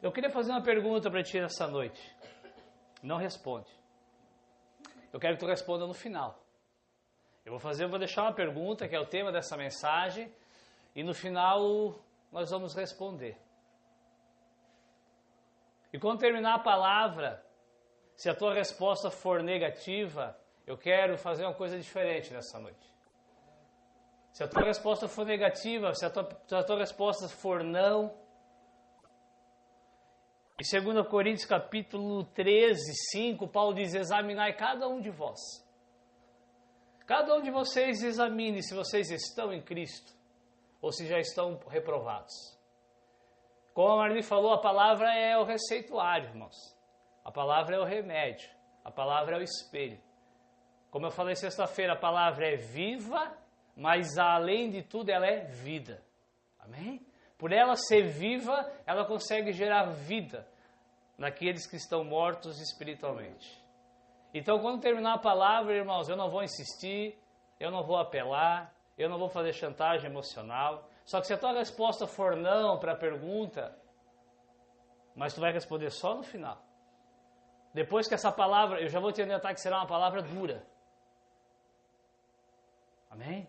Eu queria fazer uma pergunta para ti nessa noite. Não responde. Eu quero que tu responda no final. Eu vou deixar uma pergunta, que é o tema dessa mensagem, e no final nós vamos responder. E quando terminar a palavra, se a tua resposta for negativa, eu quero fazer uma coisa diferente nessa noite. Se a tua resposta for negativa, se a tua resposta for não, em 2 Coríntios capítulo 13, 5, Paulo diz: examinai cada um de vós. Cada um de vocês examine se vocês estão em Cristo ou se já estão reprovados. Como a Marli falou, a palavra é o receituário, irmãos. A palavra é o remédio. A palavra é o espelho. Como eu falei sexta-feira, a palavra é viva, mas além de tudo ela é vida. Amém? Por ela ser viva, ela consegue gerar vida naqueles que estão mortos espiritualmente. Então, quando terminar a palavra, irmãos, eu não vou insistir, eu não vou apelar, eu não vou fazer chantagem emocional. Só que se a tua resposta for não para a pergunta, mas tu vai responder só no final. Depois que essa palavra, eu já vou te adiantar que será uma palavra dura. Amém?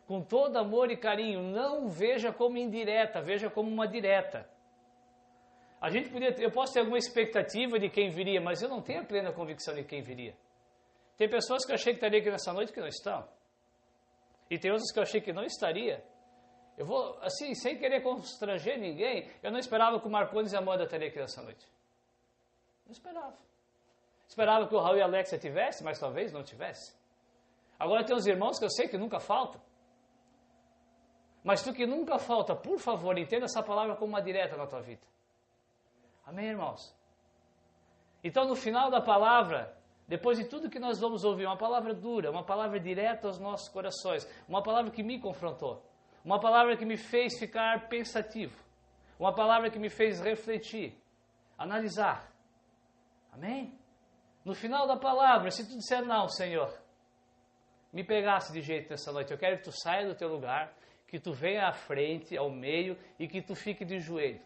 Com todo amor e carinho, não veja como indireta, veja como uma direta. Eu posso ter alguma expectativa de quem viria, mas eu não tenho a plena convicção de quem viria. Tem pessoas que eu achei que estaria aqui nessa noite que não estão. E tem outras que eu achei que não estaria. Eu vou, assim, sem querer constranger ninguém, eu não esperava que o Marcones e a Amanda estariam aqui nessa noite. Não esperava. Esperava que o Raul e a Alexia tivessem, mas talvez não tivesse. Agora tem uns irmãos que eu sei que nunca faltam. Mas tu que nunca falta, por favor, entenda essa palavra como uma direta na tua vida. Amém, irmãos? Então, no final da palavra, depois de tudo que nós vamos ouvir, uma palavra dura, uma palavra direta aos nossos corações, uma palavra que me confrontou, uma palavra que me fez ficar pensativo, uma palavra que me fez refletir, analisar. Amém? No final da palavra, se tu disser não, Senhor, me pegasse de jeito nessa noite, eu quero que tu saia do teu lugar, que tu venha à frente, ao meio, e que tu fique de joelho.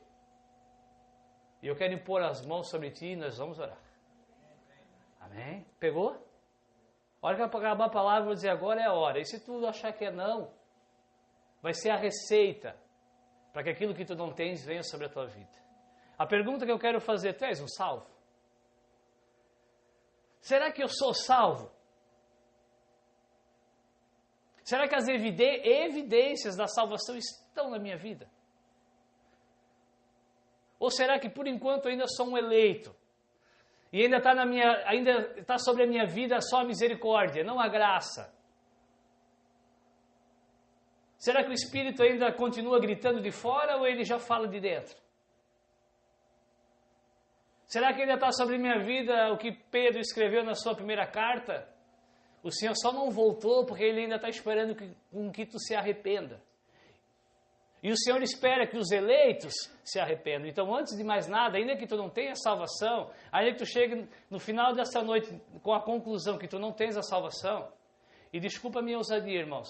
E eu quero impor as mãos sobre ti e nós vamos orar. Amém? Pegou? A hora que acabar a palavra, eu vou dizer agora é a hora. E se tu achar que é não, vai ser a receita para que aquilo que tu não tens venha sobre a tua vida. A pergunta que eu quero fazer: tu és um salvo? Será que eu sou salvo? Será que as evidências da salvação estão na minha vida? Ou será que por enquanto ainda sou um eleito? E ainda está sobre a minha vida só a misericórdia, não a graça? Será que o Espírito ainda continua gritando de fora ou ele já fala de dentro? Será que ainda está sobre a minha vida o que Pedro escreveu na sua primeira carta? O Senhor só não voltou porque Ele ainda está esperando que tu se arrependa. E o Senhor espera que os eleitos se arrependam. Então, antes de mais nada, ainda que tu não tenha salvação, ainda que tu chegue no final dessa noite com a conclusão que tu não tens a salvação, e desculpa a minha ousadia, irmãos,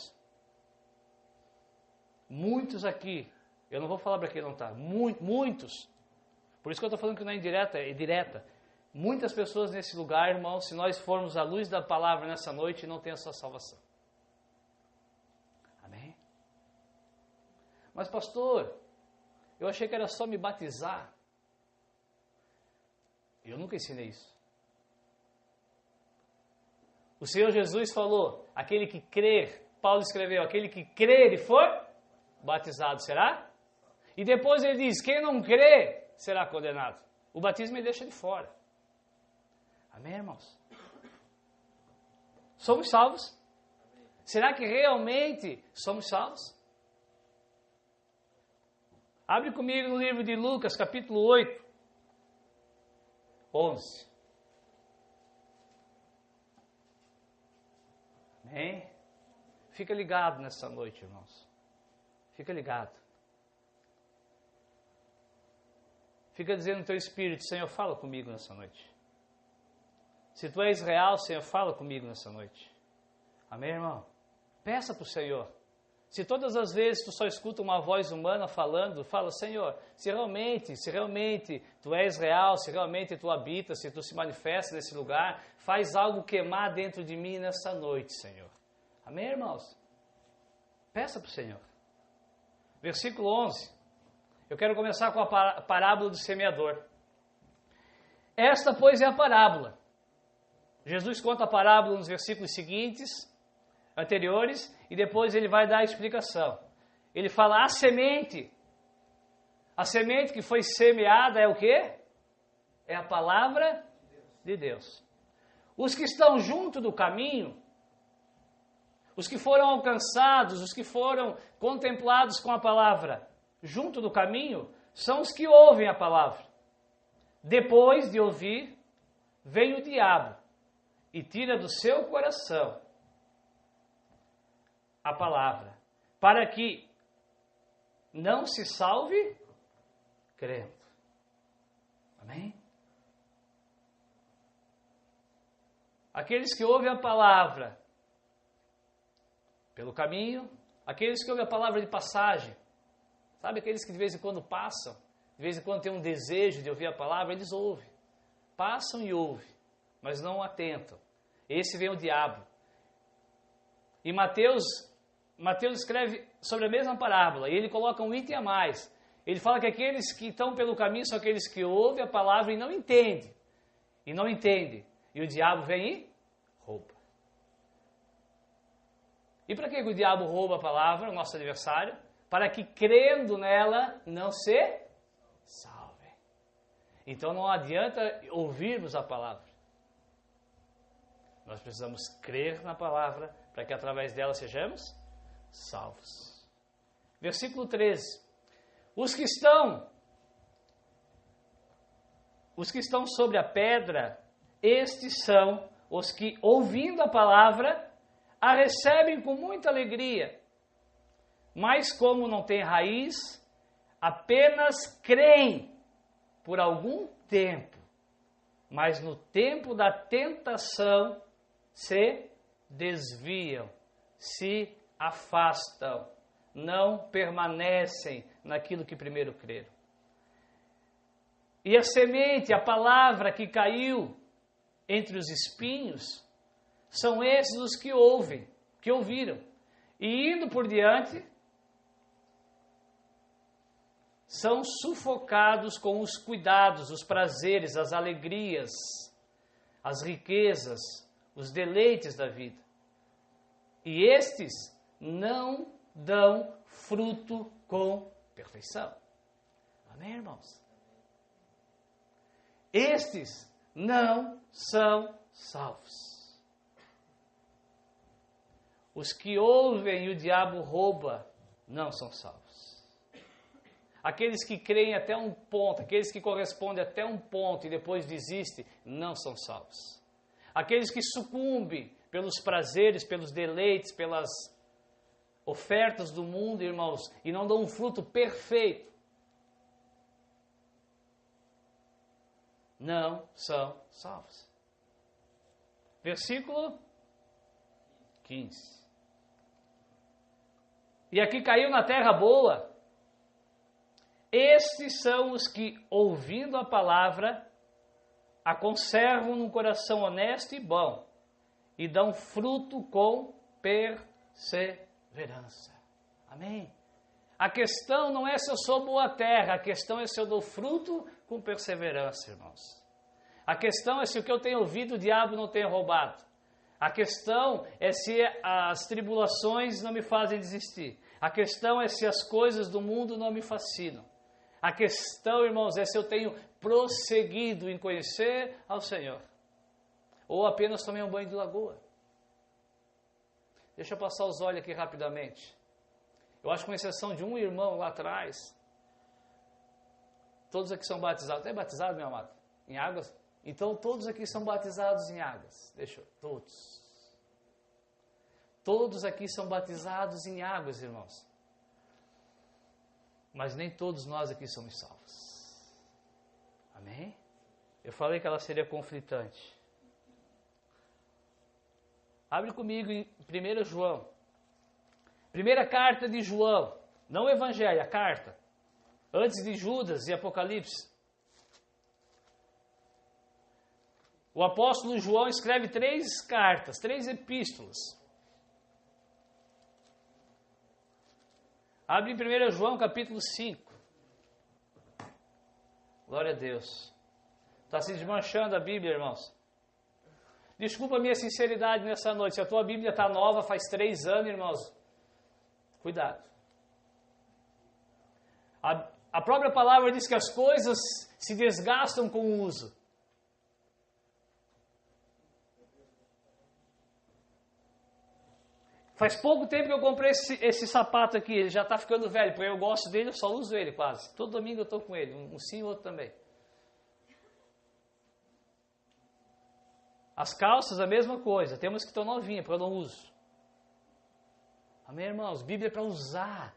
muitos aqui, eu não vou falar para quem não está, muitos, por isso que eu estou falando que não é indireta, é direta. Muitas pessoas nesse lugar, irmãos, se nós formos à luz da palavra nessa noite, não tem a sua salvação. Amém? Mas pastor, eu achei que era só me batizar. Eu nunca ensinei isso. O Senhor Jesus falou, aquele que crer, Paulo escreveu, aquele que crer e for batizado será? E depois ele diz, quem não crer será condenado. O batismo ele deixa de fora. Amém, irmãos? Somos salvos? Será que realmente somos salvos? Abre comigo no livro de Lucas, capítulo 8, 11. Amém? Fica ligado nessa noite, irmãos. Fica ligado. Fica dizendo no teu espírito, Senhor, fala comigo nessa noite. Se tu és real, Senhor, fala comigo nessa noite. Amém, irmão? Peça para o Senhor. Se todas as vezes tu só escuta uma voz humana falando, fala, Senhor, se realmente tu és real, se realmente tu habitas, se tu se manifesta nesse lugar, faz algo queimar dentro de mim nessa noite, Senhor. Amém, irmãos? Peça para o Senhor. Versículo 11. Eu quero começar com a parábola do semeador. Esta, pois, é a parábola. Jesus conta a parábola nos versículos anteriores, e depois ele vai dar a explicação. Ele fala, a semente que foi semeada é o quê? É a palavra de Deus. Os que estão junto do caminho, os que foram alcançados, os que foram contemplados com a palavra junto do caminho, são os que ouvem a palavra. Depois de ouvir, vem o diabo e tira do seu coração a palavra, para que não se salve crendo. Amém? Aqueles que ouvem a palavra pelo caminho, aqueles que ouvem a palavra de passagem, sabe, aqueles que de vez em quando passam, de vez em quando têm um desejo de ouvir a palavra, eles ouvem, passam e ouvem, mas não atentam. Esse vem o diabo. E Mateus escreve sobre a mesma parábola, e ele coloca um item a mais. Ele fala que aqueles que estão pelo caminho são aqueles que ouvem a palavra e não entendem. E o diabo vem e rouba. E para que o diabo rouba a palavra, o nosso adversário? Para que, crendo nela, não se salvem. Então não adianta ouvirmos a palavra. Nós precisamos crer na palavra para que através dela sejamos salvos. Versículo 13. Os que estão sobre a pedra, estes são os que, ouvindo a palavra, a recebem com muita alegria. Mas como não tem raiz, apenas creem por algum tempo. Mas no tempo da tentação se desviam, se afastam, não permanecem naquilo que primeiro creram. E a semente, a palavra que caiu entre os espinhos, são esses os que ouvem, que ouviram. E indo por diante, são sufocados com os cuidados, os prazeres, as alegrias, as riquezas, os deleites da vida. E estes não dão fruto com perfeição. Amém, irmãos? Estes não são salvos. Os que ouvem e o diabo rouba não são salvos. Aqueles que creem até um ponto, aqueles que correspondem até um ponto e depois desistem, não são salvos. Aqueles que sucumbem pelos prazeres, pelos deleites, pelas ofertas do mundo, irmãos, e não dão um fruto perfeito, não são salvos. Versículo 15. E aqui caiu na terra boa. Estes são os que, ouvindo a palavra, a conservam num coração honesto e bom, e dão fruto com perseverança. Amém? A questão não é se eu sou boa terra, a questão é se eu dou fruto com perseverança, irmãos. A questão é se o que eu tenho ouvido o diabo não tem roubado. A questão é se as tribulações não me fazem desistir. A questão é se as coisas do mundo não me fascinam. A questão, irmãos, é se eu tenho prosseguido em conhecer ao Senhor. Ou apenas tomei um banho de lagoa. Deixa eu passar os olhos aqui rapidamente. Eu acho que com exceção de um irmão lá atrás, todos aqui são batizados. É batizado, meu amado? Em águas? Então todos aqui são batizados em águas. Todos. Todos aqui são batizados em águas, irmãos. Mas nem todos nós aqui somos salvos. Amém? Eu falei que ela seria conflitante. Abre comigo em 1 João. Primeira carta de João, não o Evangelho, a carta, antes de Judas e Apocalipse. O apóstolo João escreve 3 cartas, 3 epístolas. Abre em 1 João capítulo 5. Glória a Deus. Está se desmanchando a Bíblia, irmãos. Desculpa a minha sinceridade nessa noite. Se a tua Bíblia está nova, faz 3 anos, irmãos, cuidado. A própria palavra diz que as coisas se desgastam com o uso. Faz pouco tempo que eu comprei esse sapato aqui, ele já está ficando velho, porque eu gosto dele, eu só uso ele quase. Todo domingo eu estou com ele, um sim e outro também. As calças, a mesma coisa, temos que estar novinha, porque eu não uso. Amém, irmãos? Bíblia é para usar.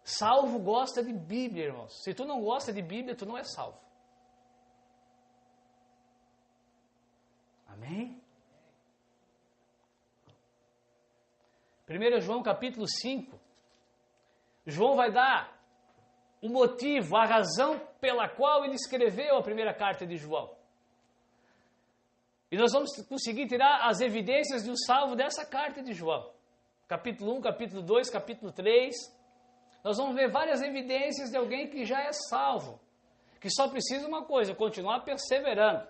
Salvo gosta de Bíblia, irmãos. Se tu não gosta de Bíblia, tu não é salvo. Amém? 1 João capítulo 5, João vai dar o motivo, a razão pela qual ele escreveu a primeira carta de João. E nós vamos conseguir tirar as evidências de um salvo dessa carta de João. Capítulo 1, capítulo 2, capítulo 3. Nós vamos ver várias evidências de alguém que já é salvo, que só precisa uma coisa, continuar perseverando.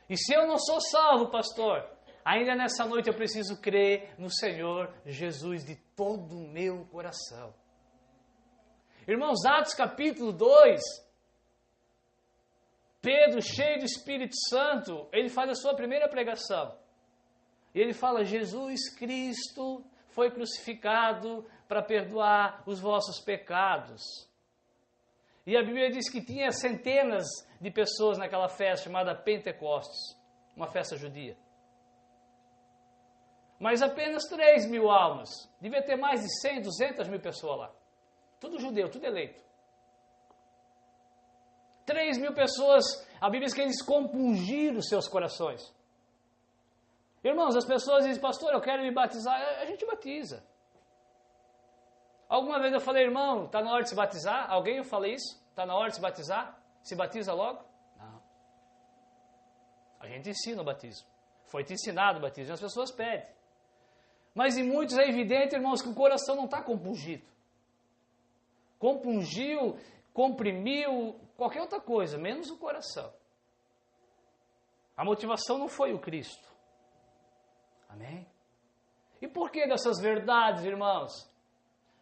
E se eu não sou salvo, pastor, ainda nessa noite eu preciso crer no Senhor Jesus de todo o meu coração. Irmãos, Atos capítulo 2, Pedro, cheio do Espírito Santo, ele faz a sua primeira pregação. E ele fala, Jesus Cristo foi crucificado para perdoar os vossos pecados. E a Bíblia diz que tinha centenas de pessoas naquela festa chamada Pentecostes, uma festa judia. Mas apenas 3.000 almas. Devia ter mais de 100, 200 mil pessoas lá. Tudo judeu, tudo eleito. 3.000 pessoas, a Bíblia diz que eles compungiram os seus corações. Irmãos, as pessoas dizem, pastor, eu quero me batizar. A gente batiza. Alguma vez eu falei, irmão, está na hora de se batizar? Alguém eu falei isso? Está na hora de se batizar? Se batiza logo? Não. A gente ensina o batismo. Foi te ensinado o batismo, as pessoas pedem. Mas em muitos é evidente, irmãos, que o coração não está compungido. Compungiu, comprimiu, qualquer outra coisa, menos o coração. A motivação não foi o Cristo. Amém? E por que dessas verdades, irmãos?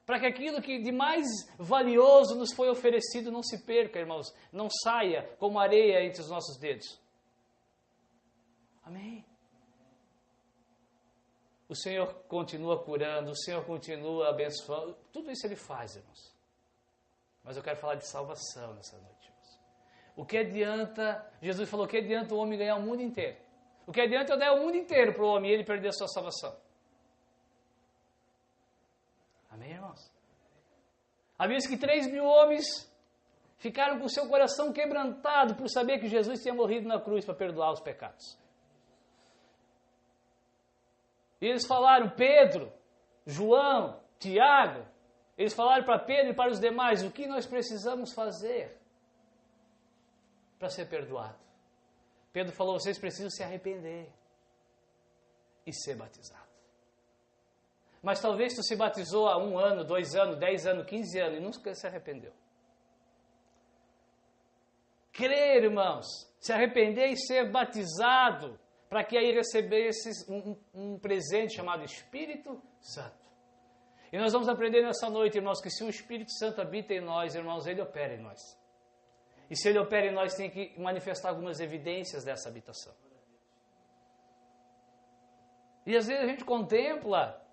Para que aquilo que de mais valioso nos foi oferecido não se perca, irmãos. Não saia como areia entre os nossos dedos. Amém? O Senhor continua curando, o Senhor continua abençoando. Tudo isso Ele faz, irmãos. Mas eu quero falar de salvação nessa noite, irmãos. O que adianta, Jesus falou, o que adianta o homem ganhar o mundo inteiro? O que adianta eu dar o mundo inteiro para o homem e ele perder a sua salvação? Amém, irmãos? A Bíblia diz que 3.000 homens ficaram com o seu coração quebrantado por saber que Jesus tinha morrido na cruz para perdoar os pecados. E eles falaram, Pedro, João, Tiago, eles falaram para Pedro e para os demais, o que nós precisamos fazer para ser perdoado? Pedro falou, vocês precisam se arrepender e ser batizado. Mas talvez tu se batizou há 1 ano, 2 anos, 10 anos, 15 anos e nunca se arrependeu. Crer, irmãos, se arrepender e ser batizado, para que aí recebesses um presente chamado Espírito Santo. E nós vamos aprender nessa noite, irmãos, que se o Espírito Santo habita em nós, irmãos, ele opera em nós. E se ele opera em nós, tem que manifestar algumas evidências dessa habitação. E às vezes a gente contempla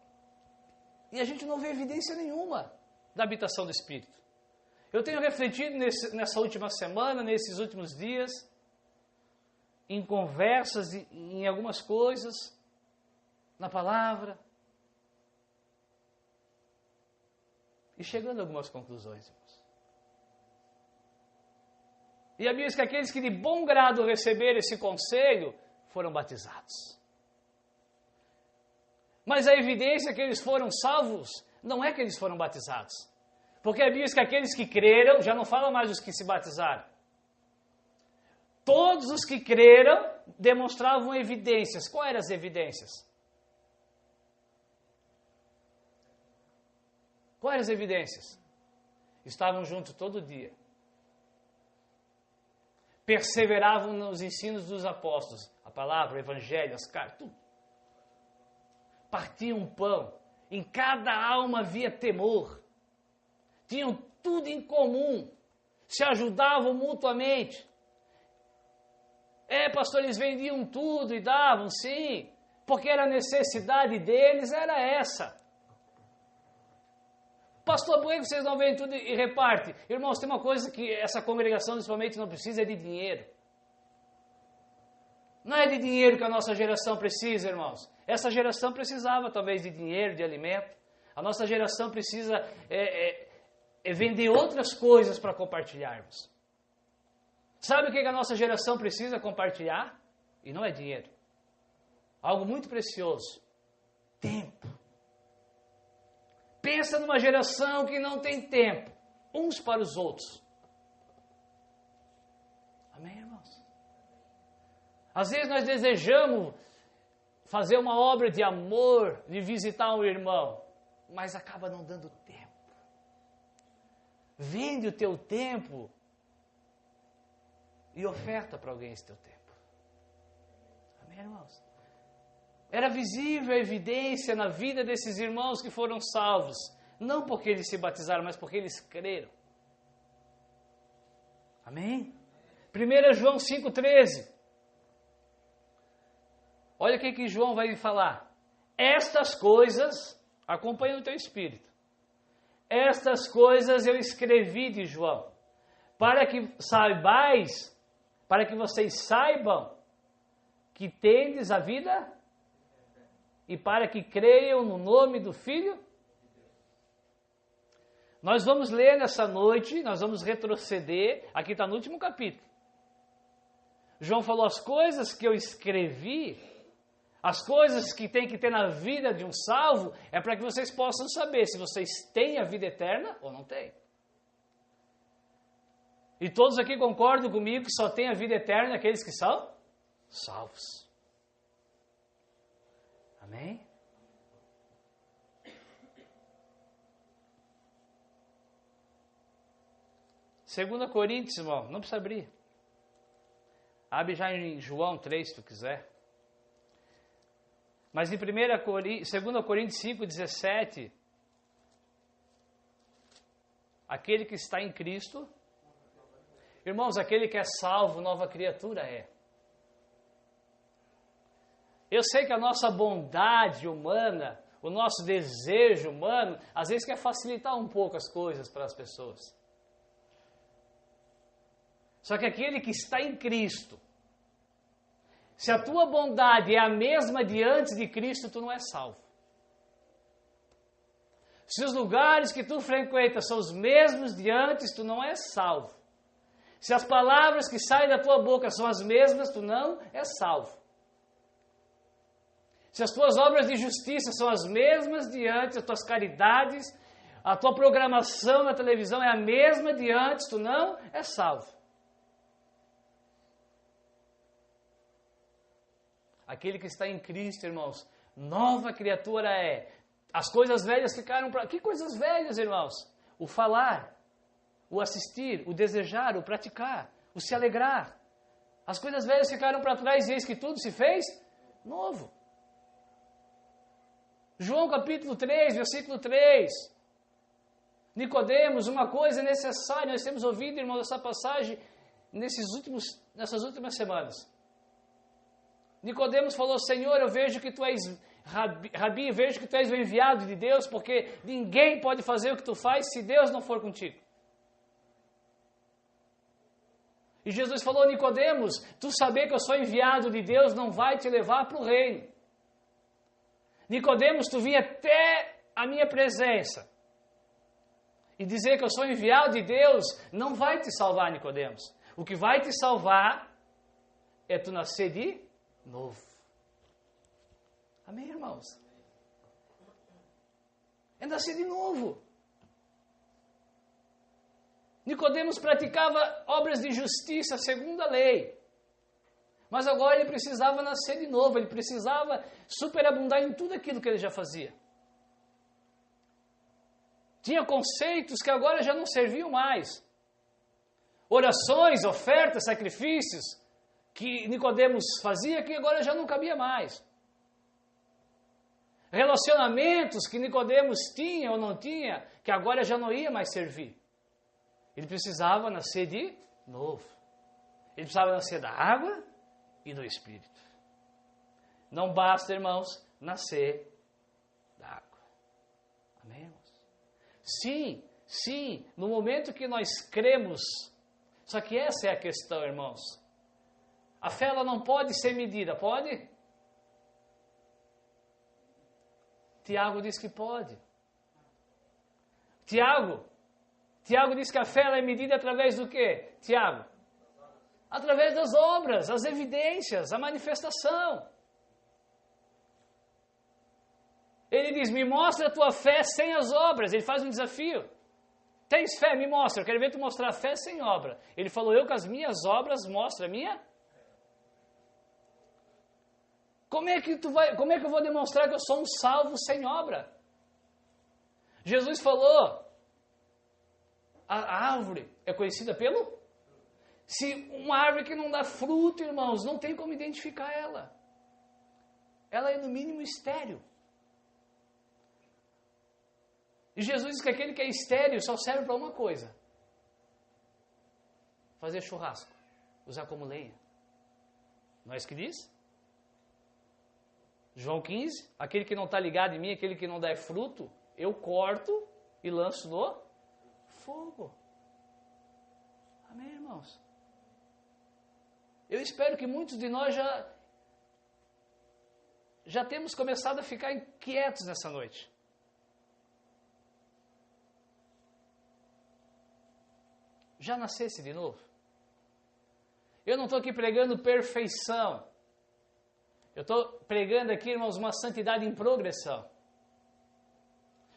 e a gente não vê evidência nenhuma da habitação do Espírito. Eu tenho refletido nessa última semana, nesses últimos dias, em conversas, em algumas coisas, na palavra, e chegando a algumas conclusões, irmãos. E a Bíblia diz que aqueles que de bom grado receberam esse conselho, foram batizados. Mas a evidência que eles foram salvos não é que eles foram batizados. Porque a Bíblia diz que aqueles que creram, já não fala mais os que se batizaram. Todos os que creram demonstravam evidências. Quais eram as evidências? Quais eram as evidências? Estavam juntos todo dia. Perseveravam nos ensinos dos apóstolos. A palavra, o evangelho, as cartas, tudo. Partiam pão. Em cada alma havia temor. Tinham tudo em comum. Se ajudavam mutuamente. Pastor, eles vendiam tudo e davam, sim. Porque era a necessidade deles, era essa. Pastor, por que vocês não vendem tudo e repartem? Irmãos, tem uma coisa que essa congregação principalmente não precisa, é de dinheiro. Não é de dinheiro que a nossa geração precisa, irmãos. Essa geração precisava talvez de dinheiro, de alimento. A nossa geração precisa vender outras coisas para compartilharmos. Sabe o que a nossa geração precisa compartilhar? E não é dinheiro. Algo muito precioso. Tempo. Pensa numa geração que não tem tempo. Uns para os outros. Amém, irmãos? Às vezes nós desejamos fazer uma obra de amor, de visitar um irmão. Mas acaba não dando tempo. Vende o teu tempo e oferta para alguém esse teu tempo. Amém, irmãos? Era visível a evidência na vida desses irmãos que foram salvos. Não porque eles se batizaram, mas porque eles creram. Amém? 1 João 5,13. Olha o que João vai falar. Estas coisas, acompanha o teu espírito. Estas coisas eu escrevi de João, para que saibais, para que vocês saibam que tendes a vida e para que creiam no nome do Filho. Nós vamos ler nessa noite, nós vamos retroceder, aqui está no último capítulo. João falou as coisas que eu escrevi, as coisas que tem que ter na vida de um salvo, é para que vocês possam saber se vocês têm a vida eterna ou não têm. E todos aqui concordam comigo que só tem a vida eterna aqueles que são salvos. Amém? Segunda Coríntios, irmão, não precisa abrir. Abre já em João 3, se tu quiser. Mas em 2 Coríntios 5,17, aquele que está em Cristo, irmãos, aquele que é salvo, nova criatura é. Eu sei que a nossa bondade humana, o nosso desejo humano, às vezes quer facilitar um pouco as coisas para as pessoas. Só que aquele que está em Cristo, se a tua bondade é a mesma de antes de Cristo, tu não é salvo. Se os lugares que tu frequentas são os mesmos de antes, tu não é salvo. Se as palavras que saem da tua boca são as mesmas, tu não é salvo. Se as tuas obras de justiça são as mesmas de antes, as tuas caridades, a tua programação na televisão é a mesma de antes, tu não é salvo. Aquele que está em Cristo, irmãos, nova criatura é. As coisas velhas ficaram para... Que coisas velhas, irmãos? O falar, o assistir, o desejar, o praticar, o se alegrar. As coisas velhas ficaram para trás e eis que tudo se fez novo. João capítulo 3, versículo 3. Nicodemos, uma coisa necessária, nós temos ouvido, irmãos, essa passagem nessas últimas semanas. Nicodemos falou, Senhor, eu vejo que tu és Rabi, eu vejo que tu és o enviado de Deus, porque ninguém pode fazer o que tu faz se Deus não for contigo. E Jesus falou, Nicodemos, tu saber que eu sou enviado de Deus não vai te levar para o reino. Nicodemos, tu vir até a minha presença e dizer que eu sou enviado de Deus não vai te salvar, Nicodemos. O que vai te salvar é tu nascer de novo. Amém, irmãos? É nascer de novo. Nicodemos praticava obras de justiça segundo a lei. Mas agora ele precisava nascer de novo, ele precisava superabundar em tudo aquilo que ele já fazia. Tinha conceitos que agora já não serviam mais. Orações, ofertas, sacrifícios que Nicodemos fazia que agora já não cabia mais. Relacionamentos que Nicodemos tinha ou não tinha, que agora já não ia mais servir. Ele precisava nascer de novo. Ele precisava nascer da água e do Espírito. Não basta, irmãos, nascer da água. Amém, irmãos? Sim, no momento que nós cremos, só que essa é a questão, irmãos. A fé ela não pode ser medida, pode? Tiago diz que pode. Tiago diz que a fé ela é medida através do quê? Tiago? Através das obras, as evidências, a manifestação. Ele diz, me mostra a tua fé sem as obras. Ele faz um desafio. Tens fé? Me mostra. Eu quero ver tu mostrar fé sem obra. Ele falou, eu com as minhas obras mostro a minha. Como é que eu vou demonstrar que eu sou um salvo sem obra? Jesus falou, a árvore é conhecida pelo... Se uma árvore que não dá fruto, irmãos, não tem como identificar ela. Ela é no mínimo estéril. E Jesus diz que aquele que é estéril só serve para uma coisa. Fazer churrasco. Usar como lenha. Não é isso que diz? João 15. Aquele que não está ligado em mim, aquele que não dá fruto, eu corto e lanço no fogo. Amém, irmãos? Eu espero que muitos de nós já temos começado a ficar inquietos nessa noite. Já nascesse de novo? Eu não estou aqui pregando perfeição. Eu estou pregando aqui, irmãos, uma santidade em progressão.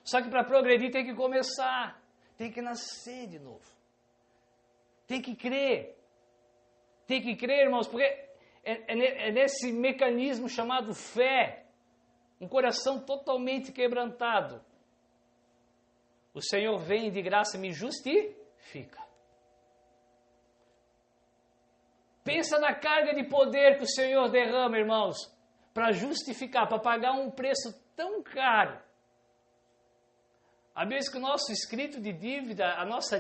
Só que para progredir tem que começar. Tem que nascer de novo. Tem que crer. Tem que crer, irmãos, porque é nesse mecanismo chamado fé, um coração totalmente quebrantado. O Senhor vem e de graça me justifica. Pensa na carga de poder que o Senhor derrama, irmãos, para justificar, para pagar um preço tão caro. A vez que o nosso escrito de dívida, a nossa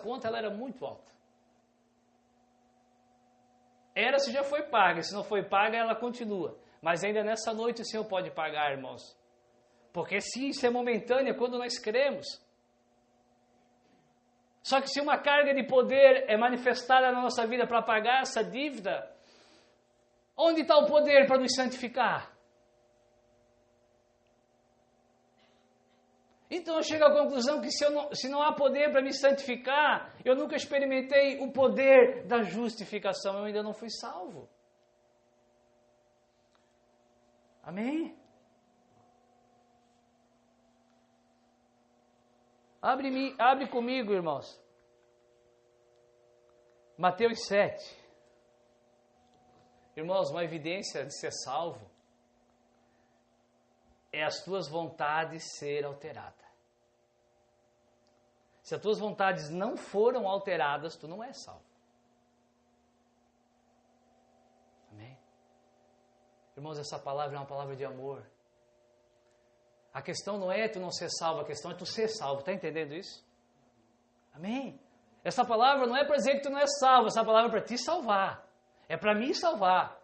conta, ela era muito alta. Era se já foi paga, se não foi paga, ela continua. Mas ainda nessa noite o Senhor pode pagar, irmãos. Porque sim, isso é momentâneo quando nós cremos. Só que se uma carga de poder é manifestada na nossa vida para pagar essa dívida, onde está o poder para nos santificar? Então eu chego à conclusão que se não há poder para me santificar, eu nunca experimentei o poder da justificação, eu ainda não fui salvo. Amém? Abre comigo, irmãos. Mateus 7. Irmãos, uma evidência de ser salvo é as tuas vontades ser alterada. Se as tuas vontades não foram alteradas, tu não és salvo. Amém? Irmãos, essa palavra é uma palavra de amor. A questão não é tu não ser salvo, a questão é tu ser salvo. Está entendendo isso? Amém? Essa palavra não é para dizer que tu não é salvo, essa palavra é para te salvar. É para me salvar.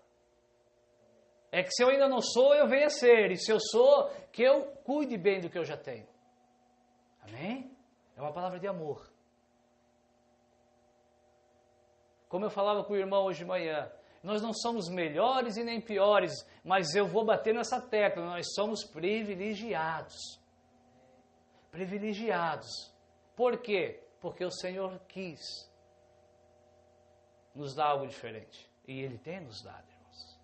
É que se eu ainda não sou, eu venha a ser. E se eu sou, que eu cuide bem do que eu já tenho. Amém? É uma palavra de amor. Como eu falava com o irmão hoje de manhã, nós não somos melhores e nem piores, mas eu vou bater nessa tecla, nós somos privilegiados. Privilegiados. Por quê? Porque o Senhor quis nos dar algo diferente. E Ele tem nos dado, irmãos.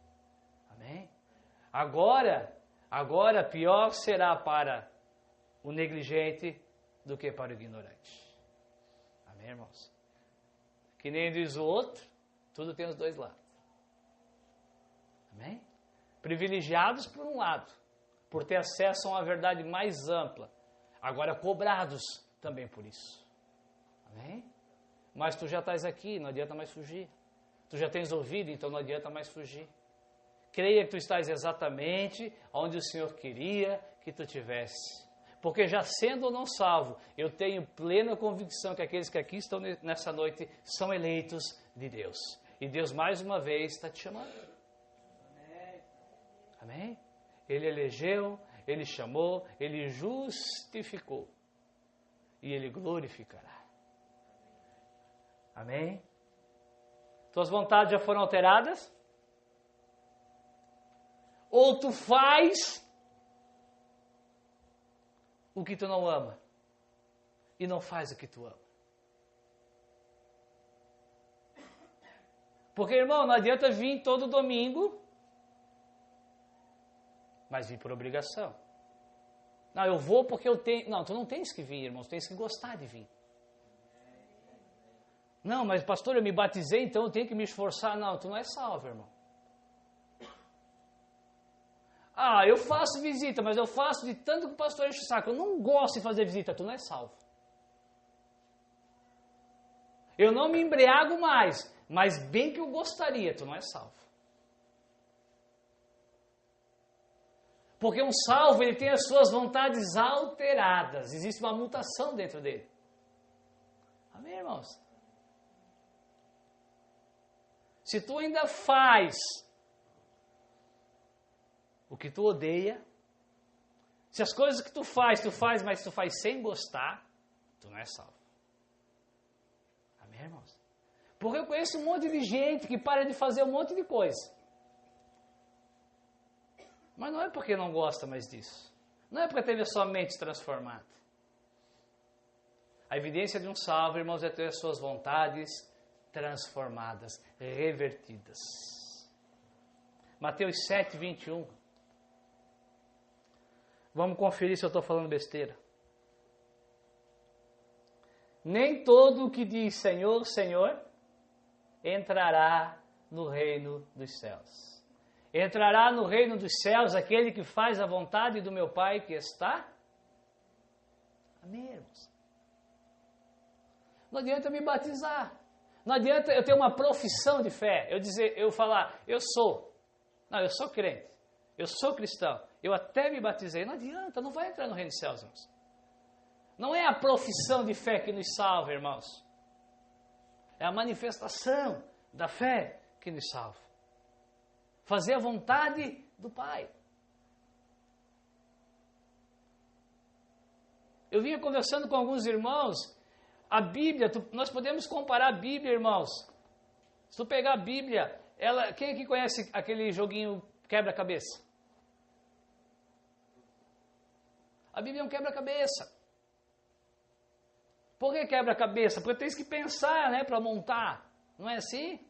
Amém? Agora pior será para o negligente do que para o ignorante. Amém, irmãos? Que nem diz o outro, tudo tem os dois lados. Amém? Privilegiados por um lado, por ter acesso a uma verdade mais ampla. Agora cobrados também por isso. Amém? Mas tu já estás aqui, não adianta mais fugir. Tu já tens ouvido, então não adianta mais fugir. Creia que tu estás exatamente onde o Senhor queria que tu tivesse. Porque já sendo ou não salvo, eu tenho plena convicção que aqueles que aqui estão nessa noite são eleitos de Deus. E Deus mais uma vez está te chamando. Amém? Amém? Ele elegeu, Ele chamou, Ele justificou. E Ele glorificará. Amém? Tuas vontades já foram alteradas? Ou tu faz o que tu não ama e não faz o que tu ama? Porque, irmão, não adianta vir todo domingo, mas vir por obrigação. Não, eu vou porque eu tenho... Não, tu não tens que vir, irmão, tu tens que gostar de vir. Não, mas pastor, eu me batizei, então eu tenho que me esforçar. Não, tu não é salvo, irmão. Ah, eu faço visita, mas eu faço de tanto que o pastor enche o saco. Eu não gosto de fazer visita, tu não é salvo. Eu não me embriago mais, mas bem que eu gostaria, tu não é salvo. Porque um salvo, ele tem as suas vontades alteradas. Existe uma mutação dentro dele. Amém, irmãos? Se tu ainda faz o que tu odeia, se as coisas que tu faz, mas tu faz sem gostar, tu não é salvo. Amém, irmãos? Porque eu conheço um monte de gente que para de fazer um monte de coisa. Mas não é porque não gosta mais disso. Não é porque teve a sua mente transformada. A evidência de um salvo, irmãos, é ter as suas vontades transformadas, revertidas. Mateus 7, 21. Vamos conferir se eu estou falando besteira. Nem todo o que diz Senhor, Senhor, entrará no reino dos céus. Entrará no reino dos céus aquele que faz a vontade do meu Pai que está. Amém, irmãos? Não adianta me batizar. Não adianta eu ter uma profissão de fé. Eu falar, eu sou. Não, eu sou crente. Eu sou cristão. Eu até me batizei. Não adianta, não vai entrar no reino dos céus, irmãos. Não é a profissão de fé que nos salva, irmãos. É a manifestação da fé que nos salva. Fazer a vontade do Pai. Eu vinha conversando com alguns irmãos. A Bíblia, nós podemos comparar a Bíblia, irmãos. Se tu pegar a Bíblia, quem aqui conhece aquele joguinho quebra-cabeça? A Bíblia é um quebra-cabeça. Por que quebra-cabeça? Porque tens que pensar, né, para montar. Não é assim?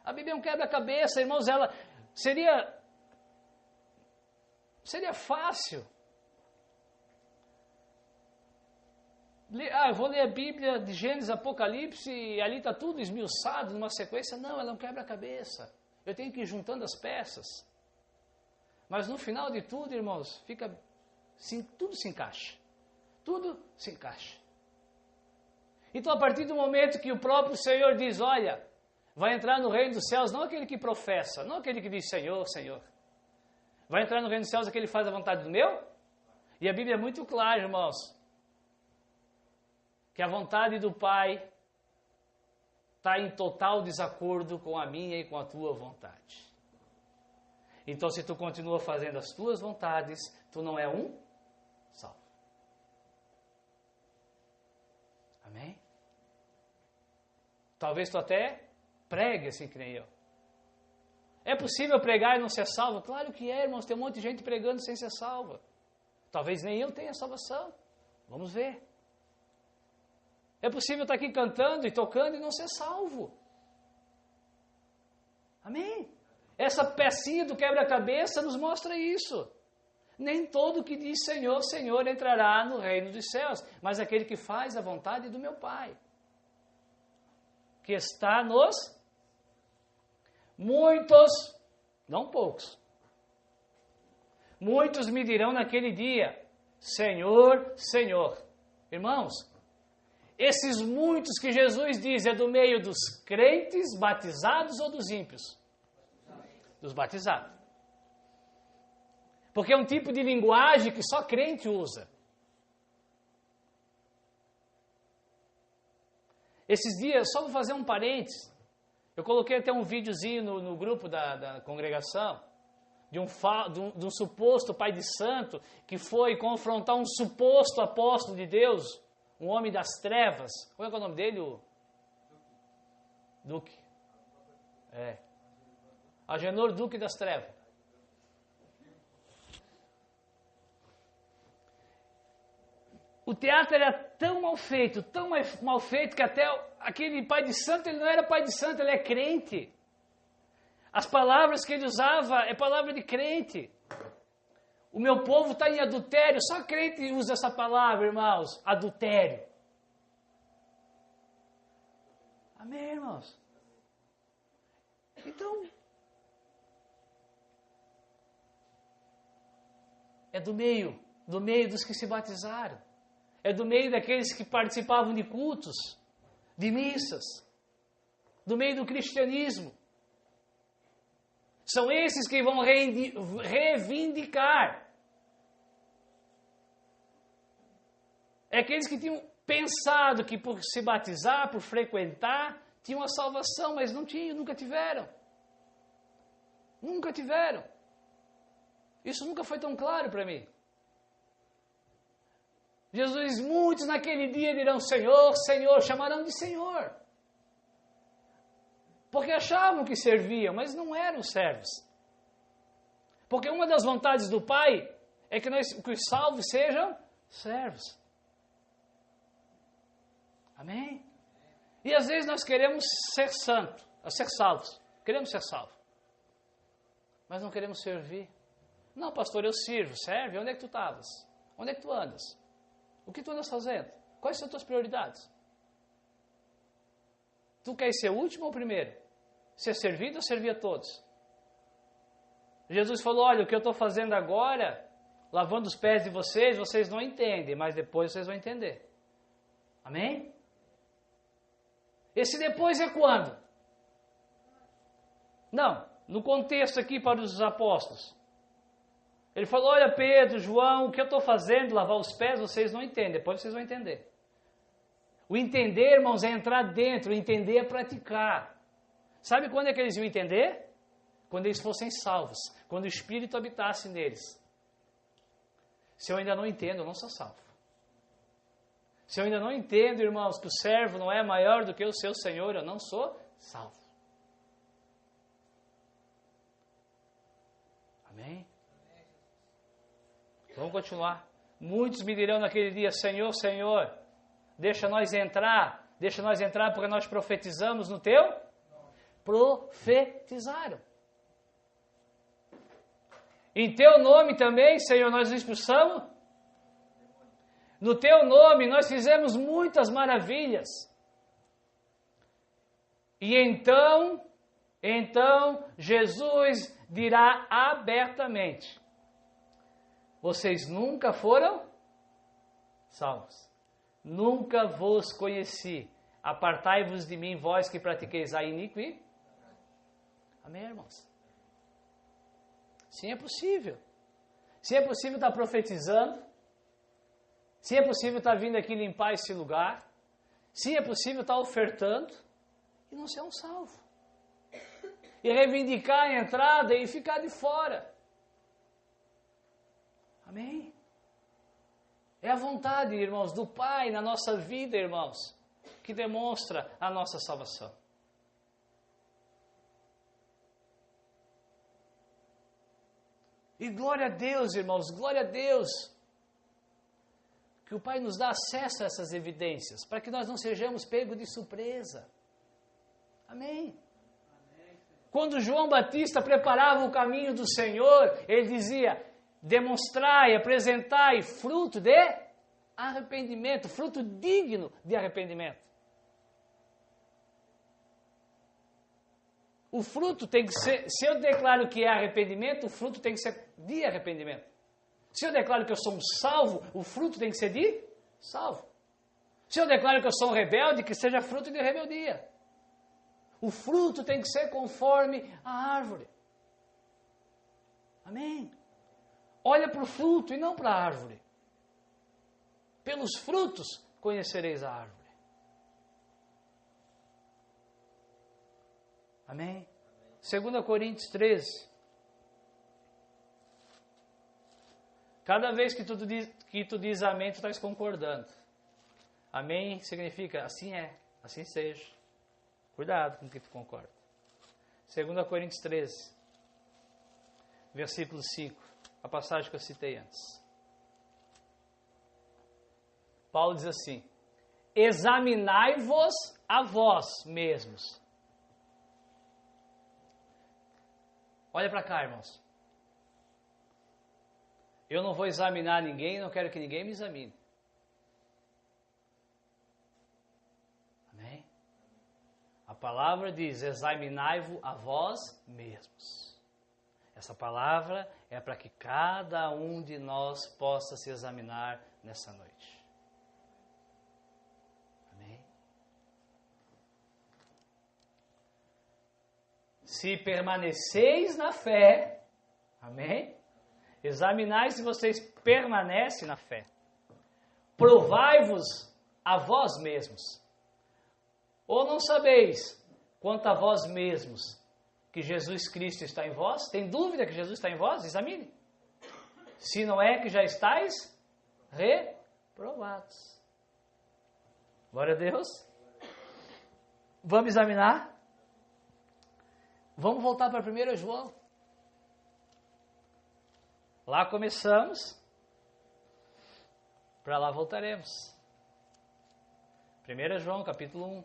A Bíblia é um quebra-cabeça, irmãos. Ela seria fácil. Eu vou ler a Bíblia de Gênesis, Apocalipse e ali está tudo esmiuçado numa sequência. Não, ela é um quebra-cabeça. Eu tenho que ir juntando as peças. Mas no final de tudo, irmãos, tudo se encaixa. Tudo se encaixa. Então, a partir do momento que o próprio Senhor diz, olha, vai entrar no reino dos céus, não aquele que professa, não aquele que diz Senhor, Senhor. Vai entrar no reino dos céus aquele que faz a vontade do meu? E a Bíblia é muito clara, irmãos, que a vontade do Pai está em total desacordo com a minha e com a tua vontade. Então, se tu continua fazendo as tuas vontades, tu não é um salvo. Amém? Talvez tu até pregue assim que nem eu. É possível pregar e não ser salvo? Claro que é, irmãos. Tem um monte de gente pregando sem ser salva. Talvez nem eu tenha salvação. Vamos ver. É possível estar aqui cantando e tocando e não ser salvo. Amém? Essa pecinha do quebra-cabeça nos mostra isso. Nem todo que diz Senhor, Senhor entrará no reino dos céus, mas aquele que faz a vontade do meu Pai, que está nos... Muitos, não poucos, muitos me dirão naquele dia, Senhor, Senhor. Irmãos, esses muitos que Jesus diz é do meio dos crentes batizados ou dos ímpios? Dos batizados. Porque é um tipo de linguagem que só crente usa. Esses dias, só vou fazer um parênteses, eu coloquei até um videozinho no grupo da congregação, de um suposto pai de santo que foi confrontar um suposto apóstolo de Deus, um homem das trevas. Qual é o nome dele? Duque. Agenor Duque das Trevas. O teatro era tão mal feito que até aquele pai de santo, ele não era pai de santo, ele é crente. As palavras que ele usava é palavra de crente. O meu povo está em adultério, só crente usa essa palavra, irmãos, adultério. Amém, irmãos? Então, é do meio dos que se batizaram. É do meio daqueles que participavam de cultos, de missas, do meio do cristianismo. São esses que vão reivindicar. É aqueles que tinham pensado que por se batizar, por frequentar, tinham a salvação, mas não tinham, nunca tiveram. Nunca tiveram. Isso nunca foi tão claro para mim. Jesus, muitos naquele dia dirão Senhor, Senhor, chamarão de Senhor. Porque achavam que serviam, mas não eram servos. Porque uma das vontades do Pai é que os salvos sejam servos. Amém? E às vezes nós queremos ser santos, ser salvos. Queremos ser salvos. Mas não queremos servir. Não, pastor, eu sirvo. Serve? Onde é que tu estavas? Onde é que tu andas? O que tu andas fazendo? Quais são as tuas prioridades? Tu queres ser o último ou o primeiro? Ser servido ou servir a todos? Jesus falou, olha, o que eu estou fazendo agora, lavando os pés de vocês, vocês não entendem, mas depois vocês vão entender. Amém? Esse depois é quando? Não, no contexto aqui para os apóstolos. Ele falou, olha Pedro, João, o que eu estou fazendo, lavar os pés, vocês não entendem, depois vocês vão entender. O entender, irmãos, é entrar dentro, o entender é praticar. Sabe quando é que eles iam entender? Quando eles fossem salvos, quando o Espírito habitasse neles. Se eu ainda não entendo, eu não sou salvo. Se eu ainda não entendo, irmãos, que o servo não é maior do que o seu Senhor, eu não sou salvo. Amém? Vamos continuar. Muitos me dirão naquele dia, Senhor, Senhor, deixa nós entrar porque nós profetizamos no teu? Profetizaram. Em teu nome também, Senhor, nós expulsamos? No teu nome nós fizemos muitas maravilhas. E então Jesus dirá abertamente, vocês nunca foram salvos. Nunca vos conheci. Apartai-vos de mim, vós que pratiqueis a iniquidade. Amém, irmãos? Sim, é possível. Sim, é possível estar profetizando. Sim, é possível estar vindo aqui limpar esse lugar. Sim, é possível estar ofertando e não ser um salvo. E reivindicar a entrada e ficar de fora. Amém? É a vontade, irmãos, do Pai na nossa vida, irmãos, que demonstra a nossa salvação. E glória a Deus, irmãos, glória a Deus, que o Pai nos dá acesso a essas evidências, para que nós não sejamos pegos de surpresa. Amém? Quando João Batista preparava o caminho do Senhor, ele dizia, demonstrai, apresentai fruto de arrependimento, fruto digno de arrependimento. O fruto tem que ser, se eu declaro que é arrependimento, o fruto tem que ser de arrependimento. Se eu declaro que eu sou um salvo, o fruto tem que ser de salvo. Se eu declaro que eu sou um rebelde, que seja fruto de rebeldia. O fruto tem que ser conforme a árvore. Amém? Olha para o fruto e não para a árvore. Pelos frutos conhecereis a árvore. Amém? 2 Coríntios 13. Cada vez que tu diz amém, tu estás concordando. Amém significa assim é, assim seja. Cuidado com o que tu concorda. 2 Coríntios 13, versículo 5, a passagem que eu citei antes. Paulo diz assim: examinai-vos a vós mesmos. Olha para cá, irmãos. Eu não vou examinar ninguém, não quero que ninguém me examine. Amém? A palavra diz: examinai-vos a vós mesmos. Essa palavra é para que cada um de nós possa se examinar nessa noite. Amém? Se permaneceis na fé, amém? Examinai se vocês permanecem na fé. Provai-vos a vós mesmos. Ou não sabeis, quanto a vós mesmos, que Jesus Cristo está em vós? Tem dúvida que Jesus está em vós? Examine. Se não é que já estáis reprovados. Glória a Deus. Vamos examinar? Vamos voltar para 1 João. Lá começamos, para lá voltaremos. 1 João, capítulo 1.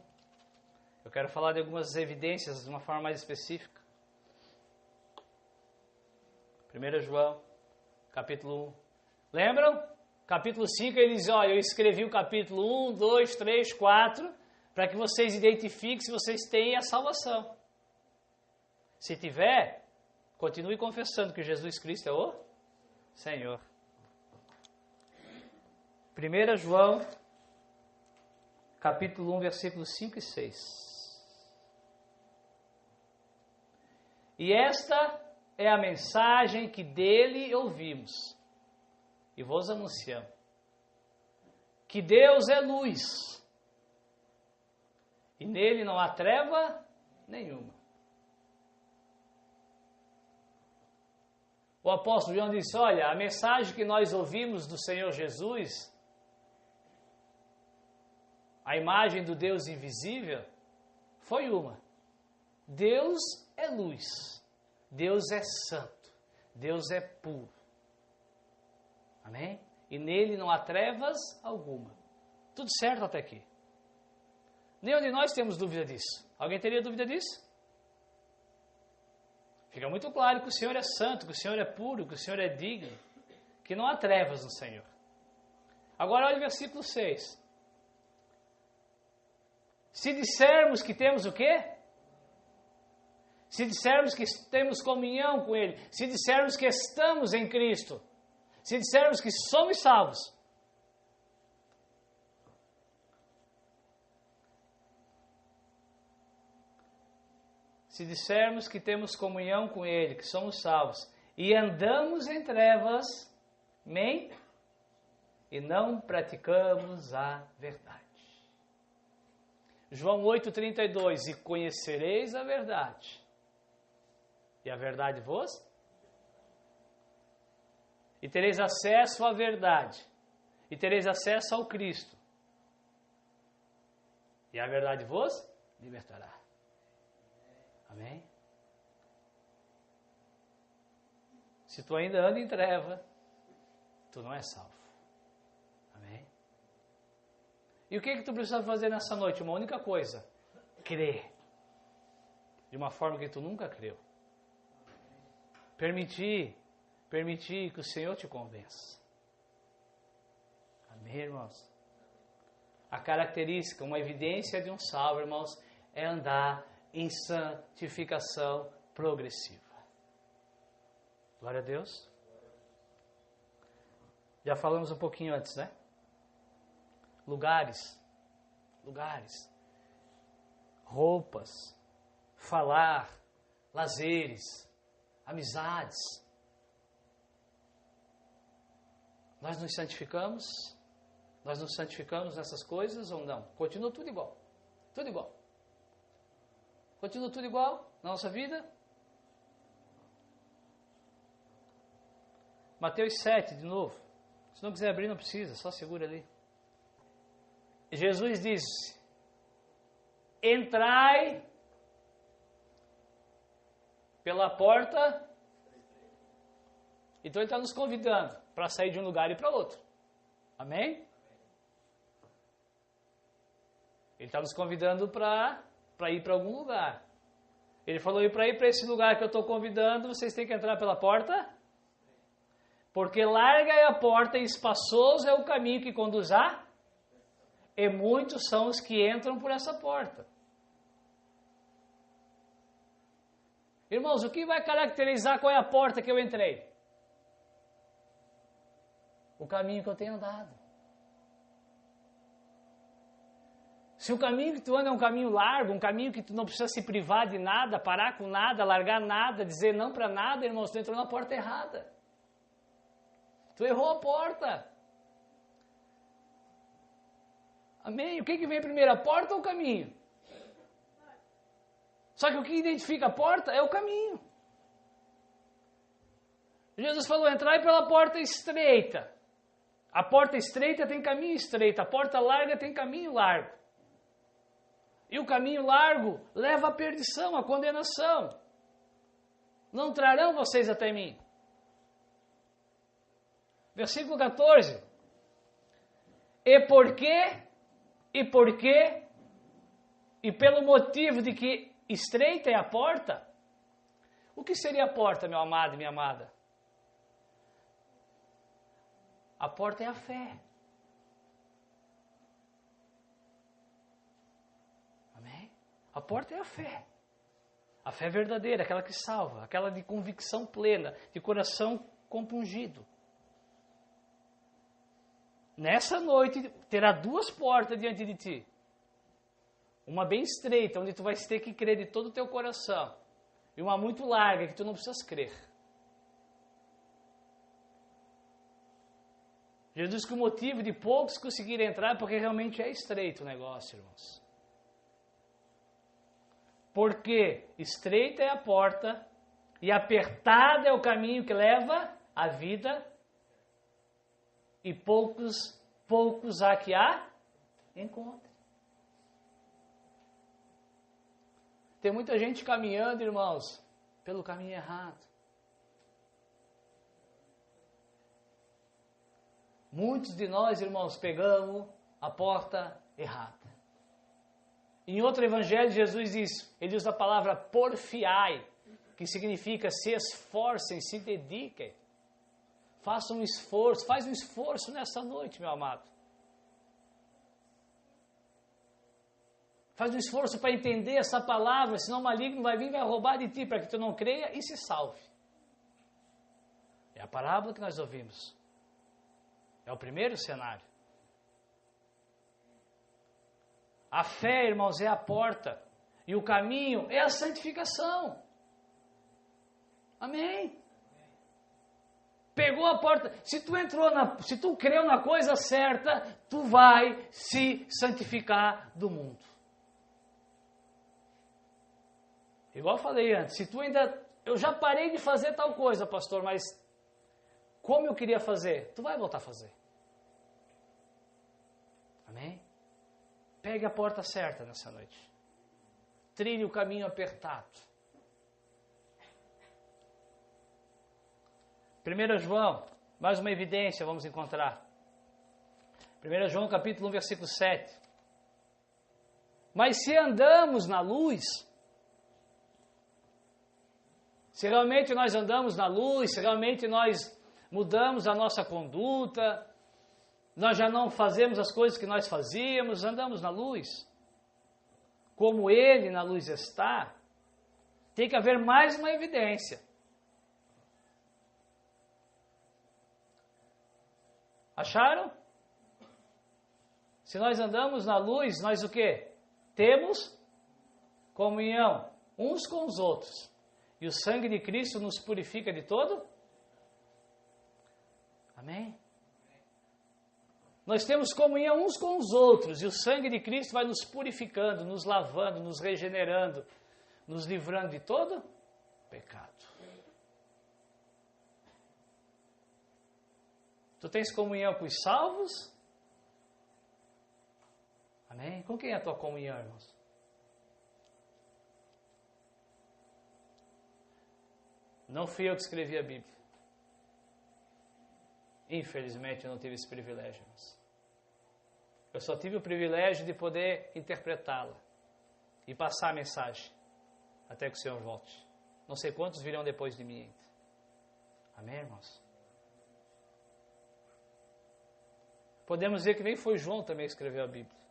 Eu quero falar de algumas evidências de uma forma mais específica. 1 João, capítulo 1. Lembram? Capítulo 5 ele diz: olha, eu escrevi o capítulo 1, 2, 3, 4, para que vocês identifiquem se vocês têm a salvação. Se tiver, continue confessando que Jesus Cristo é o Senhor. 1 João, capítulo 1, versículos 5 e 6. E esta é a mensagem que dele ouvimos e vos anunciamos: que Deus é luz e nele não há treva nenhuma. O apóstolo João disse: olha, a mensagem que nós ouvimos do Senhor Jesus, a imagem do Deus invisível, foi uma: Deus é luz, Deus é santo, Deus é puro. Amém? E nele não há trevas alguma. Tudo certo até aqui. Nenhum de nós temos dúvida disso. Alguém teria dúvida disso? Fica muito claro que o Senhor é santo, que o Senhor é puro, que o Senhor é digno, que não há trevas no Senhor. Agora olha o versículo 6. Se dissermos que temos o quê? Se dissermos que temos comunhão com Ele, se dissermos que estamos em Cristo, se dissermos que somos salvos, se dissermos que temos comunhão com Ele, que somos salvos, e andamos em trevas, amém? E não praticamos a verdade. João 8,32, e conhecereis a verdade, e a verdade vos? E tereis acesso à verdade, e tereis acesso ao Cristo, e a verdade vos libertará. Amém? Se tu ainda anda em treva, tu não é salvo. Amém? E o que tu precisa fazer nessa noite? Uma única coisa: crer. De uma forma que tu nunca creu. Permitir permitir que o Senhor te convença. Amém, irmãos? A característica, uma evidência de um salvo, irmãos, é andar em santificação progressiva. Glória a Deus. Já falamos um pouquinho antes, né? Lugares, roupas, falar, lazeres, amizades. Nós nos santificamos? Nós nos santificamos nessas coisas ou não? Continua tudo igual. Tudo igual. Continua tudo igual na nossa vida? Mateus 7, de novo. Se não quiser abrir, não precisa, só segura ali. Jesus disse: entrai pela porta. Então ele está nos convidando para sair de um lugar e para outro. Amém? Ele está nos convidando para ir para algum lugar. Ele falou: para ir para esse lugar que eu estou convidando, vocês têm que entrar pela porta. Porque larga é a porta e espaçoso é o caminho que conduz a, e muitos são os que entram por essa porta. Irmãos, o que vai caracterizar qual é a porta que eu entrei? O caminho que eu tenho andado. Se o caminho que tu anda é um caminho largo, um caminho que tu não precisa se privar de nada, parar com nada, largar nada, dizer não para nada, irmãos, tu entrou na porta errada. Tu errou a porta. Amém? O que vem primeiro, a porta ou o caminho? Só que o que identifica a porta é o caminho. Jesus falou: entrai pela porta estreita. A porta estreita tem caminho estreito, a porta larga tem caminho largo. E o caminho largo leva à perdição, à condenação. Não trarão vocês até mim. Versículo 14. E pelo motivo de que estreita é a porta. O que seria a porta, meu amado e minha amada? A porta é a fé. Amém? A porta é a fé. A fé verdadeira, aquela que salva, aquela de convicção plena, de coração compungido. Nessa noite terá duas portas diante de ti. Uma bem estreita, onde tu vais ter que crer de todo o teu coração. E uma muito larga, que tu não precisas crer. Jesus diz que o motivo de poucos conseguirem entrar é porque realmente é estreito o negócio, irmãos. Porque estreita é a porta e apertado é o caminho que leva à vida. E poucos há que encontre. Tem muita gente caminhando, irmãos, pelo caminho errado. Muitos de nós, irmãos, pegamos a porta errada. Em outro evangelho, Jesus diz, ele usa a palavra porfiai, que significa se esforcem, se dediquem. Faça um esforço, faz um esforço nessa noite, meu amado. Faz um esforço para entender essa palavra, senão o maligno vai vir e vai roubar de ti, para que tu não creia e se salve. É a parábola que nós ouvimos. É o primeiro cenário. A fé, irmãos, é a porta. E o caminho é a santificação. Amém? Pegou a porta. Se tu creu na coisa certa, tu vai se santificar do mundo. Igual eu falei antes, se tu ainda... Eu já parei de fazer tal coisa, pastor, mas como eu queria fazer, tu vai voltar a fazer. Amém? Pegue a porta certa nessa noite. Trilhe o caminho apertado. 1 João, mais uma evidência vamos encontrar. 1 João capítulo 1, versículo 7. Mas se andamos na luz, se realmente nós andamos na luz, se realmente nós mudamos a nossa conduta, nós já não fazemos as coisas que nós fazíamos, andamos na luz, como Ele na luz está, tem que haver mais uma evidência. Acharam? Se nós andamos na luz, nós o quê? Temos comunhão uns com os outros. E o sangue de Cristo nos purifica de todo? Amém? Nós temos comunhão uns com os outros. E o sangue de Cristo vai nos purificando, nos lavando, nos regenerando, nos livrando de todo pecado. Tu tens comunhão com os salvos? Amém? Com quem é a tua comunhão, irmãos? Não fui eu que escrevi a Bíblia. Infelizmente eu não tive esse privilégio, irmãos. Eu só tive o privilégio de poder interpretá-la e passar a mensagem até que o Senhor volte. Não sei quantos virão depois de mim ainda. Amém, irmãos? Podemos dizer que nem foi João também que escreveu a Bíblia.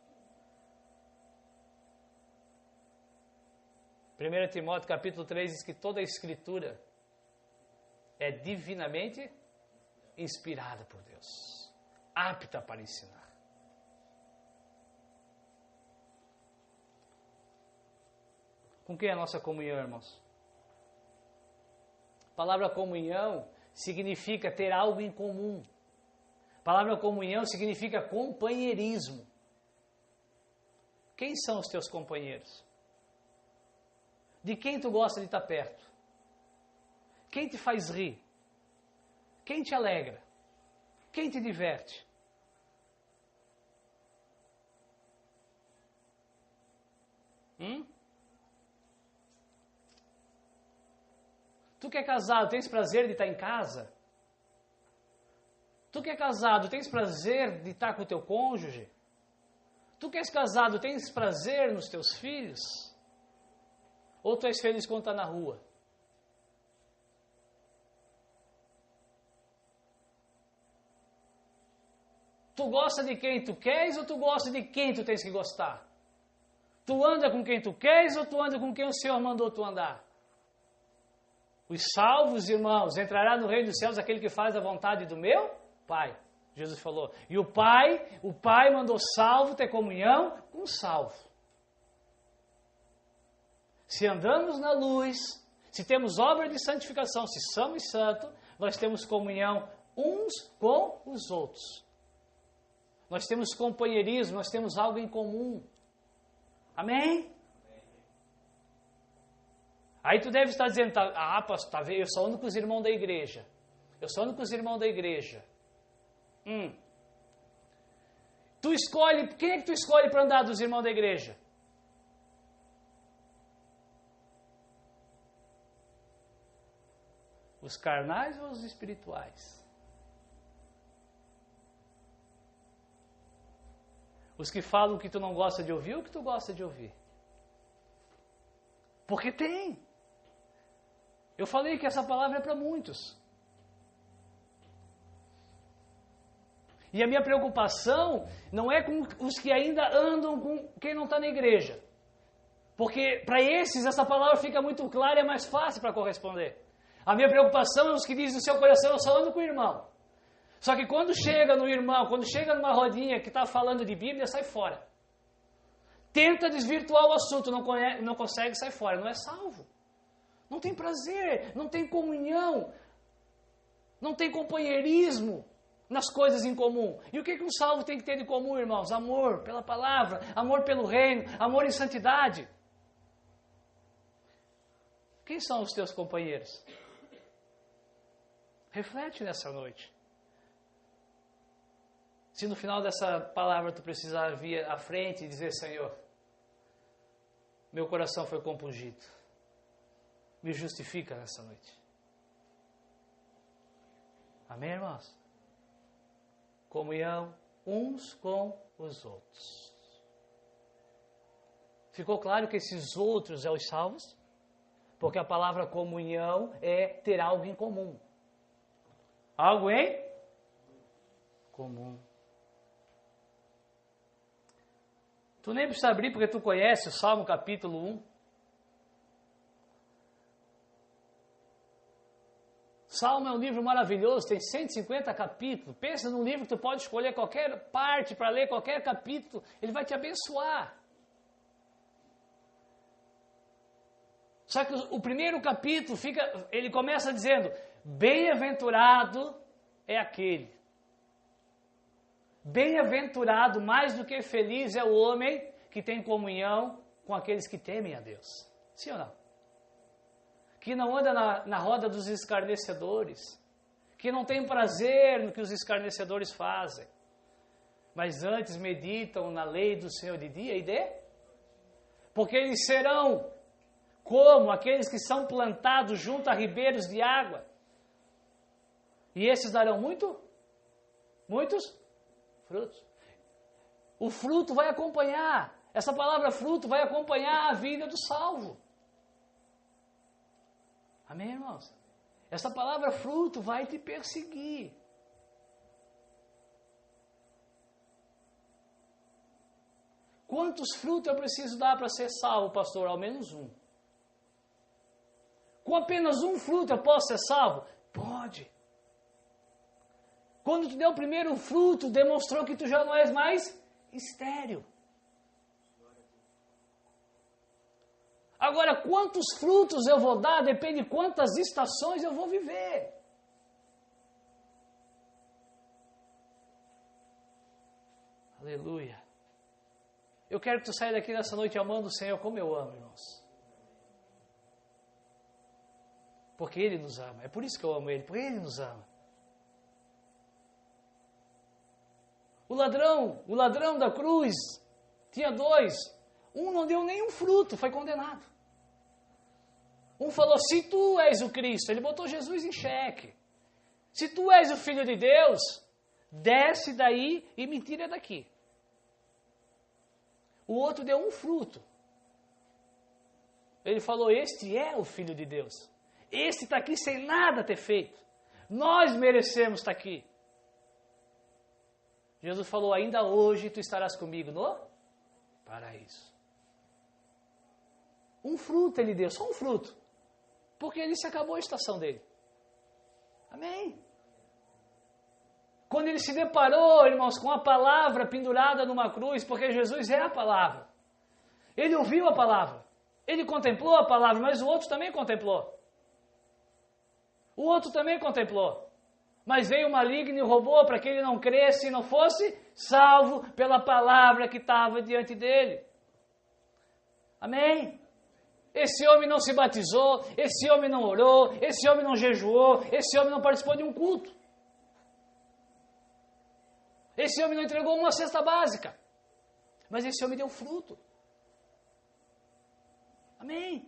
1 Timóteo capítulo 3 diz que toda a Escritura é divinamente inspirada por Deus, apta para ensinar. Com quem é a nossa comunhão, irmãos? A palavra comunhão significa ter algo em comum. A palavra comunhão significa companheirismo. Quem são os teus companheiros? De quem tu gosta de estar perto? Quem te faz rir? Quem te alegra? Quem te diverte? Tu que é casado, tens prazer de estar em casa? Tu que é casado, tens prazer de estar com o teu cônjuge? Tu que és casado, tens prazer nos teus filhos? Ou tu és feliz quando está na rua? Tu gosta de quem tu queres ou tu gosta de quem tu tens que gostar? Tu anda com quem tu queres ou tu anda com quem o Senhor mandou tu andar? Os salvos, irmãos, entrará no reino dos céus aquele que faz a vontade do meu Pai. Jesus falou. E o Pai mandou salvo ter comunhão com o salvo. Se andamos na luz, se temos obra de santificação, se somos santos, nós temos comunhão uns com os outros. Nós temos companheirismo, nós temos algo em comum. Amém? Aí tu deve estar dizendo, pastor, eu só ando com os irmãos da igreja. Eu só ando com os irmãos da igreja. Tu escolhe, quem é que tu escolhe para andar dos irmãos da igreja? Os carnais ou os espirituais? Os que falam que tu não gosta de ouvir ou que tu gosta de ouvir? Porque tem. Eu falei que essa palavra é para muitos. E a minha preocupação não é com os que ainda andam com quem não está na igreja. Porque para esses essa palavra fica muito clara e é mais fácil para corresponder. A minha preocupação é os que dizem no seu coração, eu só ando com o irmão. Só que quando chega no irmão, quando chega numa rodinha que está falando de Bíblia, sai fora. Tenta desvirtuar o assunto, não consegue, sai fora. Não é salvo. Não tem prazer, não tem comunhão, não tem companheirismo nas coisas em comum. E o que um salvo tem que ter de comum, irmãos? Amor pela palavra, amor pelo reino, amor em santidade. Quem são os teus companheiros? Reflete nessa noite. Se no final dessa palavra tu precisar vir à frente e dizer, Senhor, meu coração foi compungido. Me justifica nessa noite. Amém, irmãos? Comunhão uns com os outros. Ficou claro que esses outros são os salvos? Porque a palavra comunhão é ter algo em comum. Algo em comum. Tu nem precisa abrir porque tu conhece o Salmo capítulo 1. Salmo é um livro maravilhoso, tem 150 capítulos. Pensa num livro que tu pode escolher qualquer parte para ler, qualquer capítulo. Ele vai te abençoar. Só que o primeiro capítulo ele começa dizendo: bem-aventurado é aquele. Bem-aventurado, mais do que feliz, é o homem que tem comunhão com aqueles que temem a Deus. Sim ou não? Que não anda na roda dos escarnecedores, que não tem prazer no que os escarnecedores fazem, mas antes meditam na lei do Senhor de dia e de... Porque eles serão como aqueles que são plantados junto a ribeiros de água, e esses darão muitos frutos. O fruto vai acompanhar, essa palavra fruto vai acompanhar a vida do salvo. Amém, irmãos? Essa palavra fruto vai te perseguir. Quantos frutos eu preciso dar para ser salvo, pastor? Ao menos um. Com apenas um fruto eu posso ser salvo? Pode. Quando tu deu o primeiro fruto, demonstrou que tu já não és mais estéril. Agora, quantos frutos eu vou dar, depende de quantas estações eu vou viver. Aleluia. Eu quero que tu saia daqui nessa noite amando o Senhor como eu amo, irmãos. Porque Ele nos ama. É por isso que eu amo Ele, porque Ele nos ama. O ladrão da cruz, tinha dois. Um não deu nenhum fruto, foi condenado. Um falou: se tu és o Cristo, ele botou Jesus em xeque. Se tu és o Filho de Deus, desce daí e me tira daqui. O outro deu um fruto. Ele falou: este é o Filho de Deus. Este está aqui sem nada ter feito. Nós merecemos estar aqui. Jesus falou: ainda hoje tu estarás comigo no paraíso. Um fruto ele deu, só um fruto. Porque ele se acabou a estação dele. Amém? Quando ele se deparou, irmãos, com a palavra pendurada numa cruz, porque Jesus é a palavra. Ele ouviu a palavra. Ele contemplou a palavra, mas o outro também contemplou. O outro também contemplou. Mas veio o maligno e roubou para que ele não cresce e não fosse salvo pela palavra que estava diante dele. Amém? Esse homem não se batizou, esse homem não orou, esse homem não jejuou, esse homem não participou de um culto. Esse homem não entregou uma cesta básica. Mas esse homem deu fruto. Amém?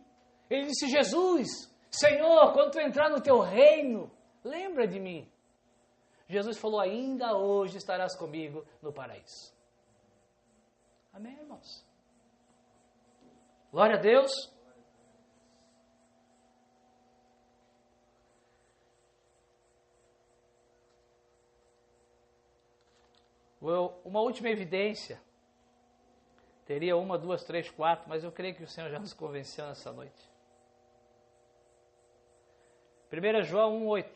Ele disse: Jesus, Senhor, quando tu entrar no teu reino, lembra de mim. Jesus falou: ainda hoje estarás comigo no paraíso. Amém, irmãos? Glória a Deus. Uma última evidência. Teria 1, 2, 3, 4, mas eu creio que o Senhor já nos convenceu nessa noite. 1 João 1,8.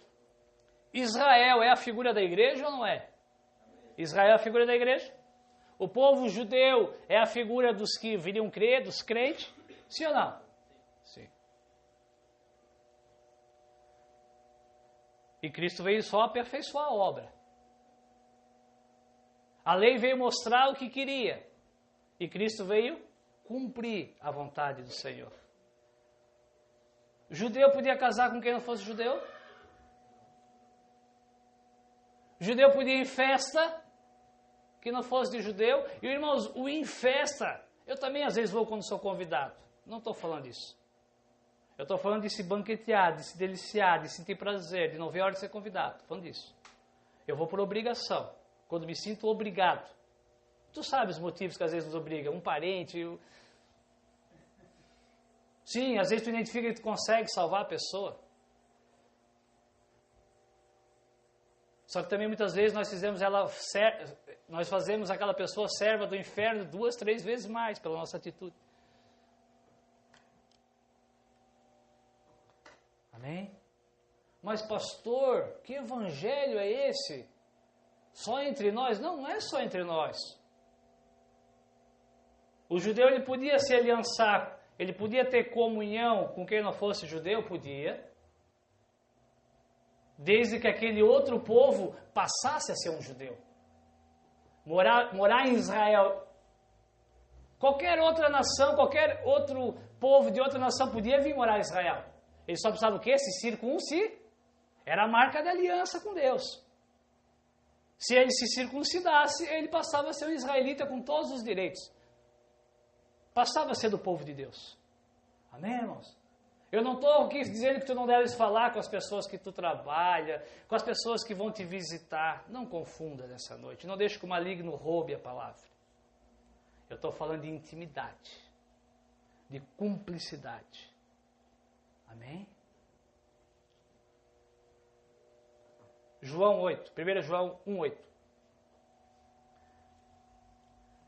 Israel é a figura da igreja ou não é? Israel é a figura da igreja? O povo judeu é a figura dos que viriam crer, dos crentes? Sim ou não? Sim. E Cristo veio só aperfeiçoar a obra. A lei veio mostrar o que queria. E Cristo veio cumprir a vontade do Senhor. O judeu podia casar com quem não fosse judeu? O judeu podia ir em festa que não fosse de judeu? E irmãos, o ir em festa, eu também às vezes vou quando sou convidado. Não estou falando disso. Eu estou falando de se banquetear, de se deliciar, de sentir prazer, de não ver a hora de ser convidado. Estou falando disso. Eu vou por obrigação. Quando me sinto obrigado. Tu sabes os motivos que às vezes nos obriga. Um parente. Sim, às vezes tu identifica que tu consegue salvar a pessoa. Só que também muitas vezes nós fazemos aquela pessoa serva do inferno 2, 3 vezes mais pela nossa atitude. Amém? Mas pastor, que evangelho é esse? Só entre nós? Não, não é só entre nós. O judeu ele podia se aliançar, ele podia ter comunhão com quem não fosse judeu, podia. Desde que aquele outro povo passasse a ser um judeu. Morar em Israel. Qualquer outra nação, qualquer outro povo de outra nação podia vir morar em Israel. Ele só precisava o quê? Se circuncidar. Era a marca da aliança com Deus. Se ele se circuncidasse, ele passava a ser um israelita com todos os direitos. Passava a ser do povo de Deus. Amém, irmãos? Eu não estou aqui dizendo que tu não deves falar com as pessoas que tu trabalha, com as pessoas que vão te visitar. Não confunda nessa noite. Não deixe que o maligno roube a palavra. Eu estou falando de intimidade, de cumplicidade. Amém? João 8, 1 João 1:8.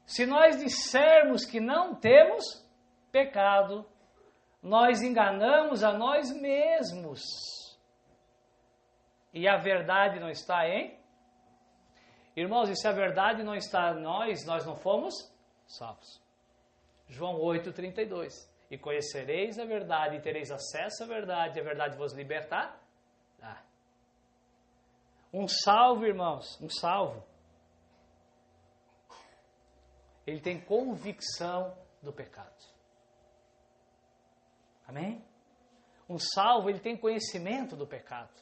Se nós dissermos que não temos pecado, nós enganamos a nós mesmos. E a verdade não está em? Irmãos, e se a verdade não está em nós não fomos salvos. João 8:32. E conhecereis a verdade e tereis acesso à verdade, e a verdade vos libertará. Um salvo, irmãos, um salvo. Ele tem convicção do pecado. Amém? Um salvo, ele tem conhecimento do pecado.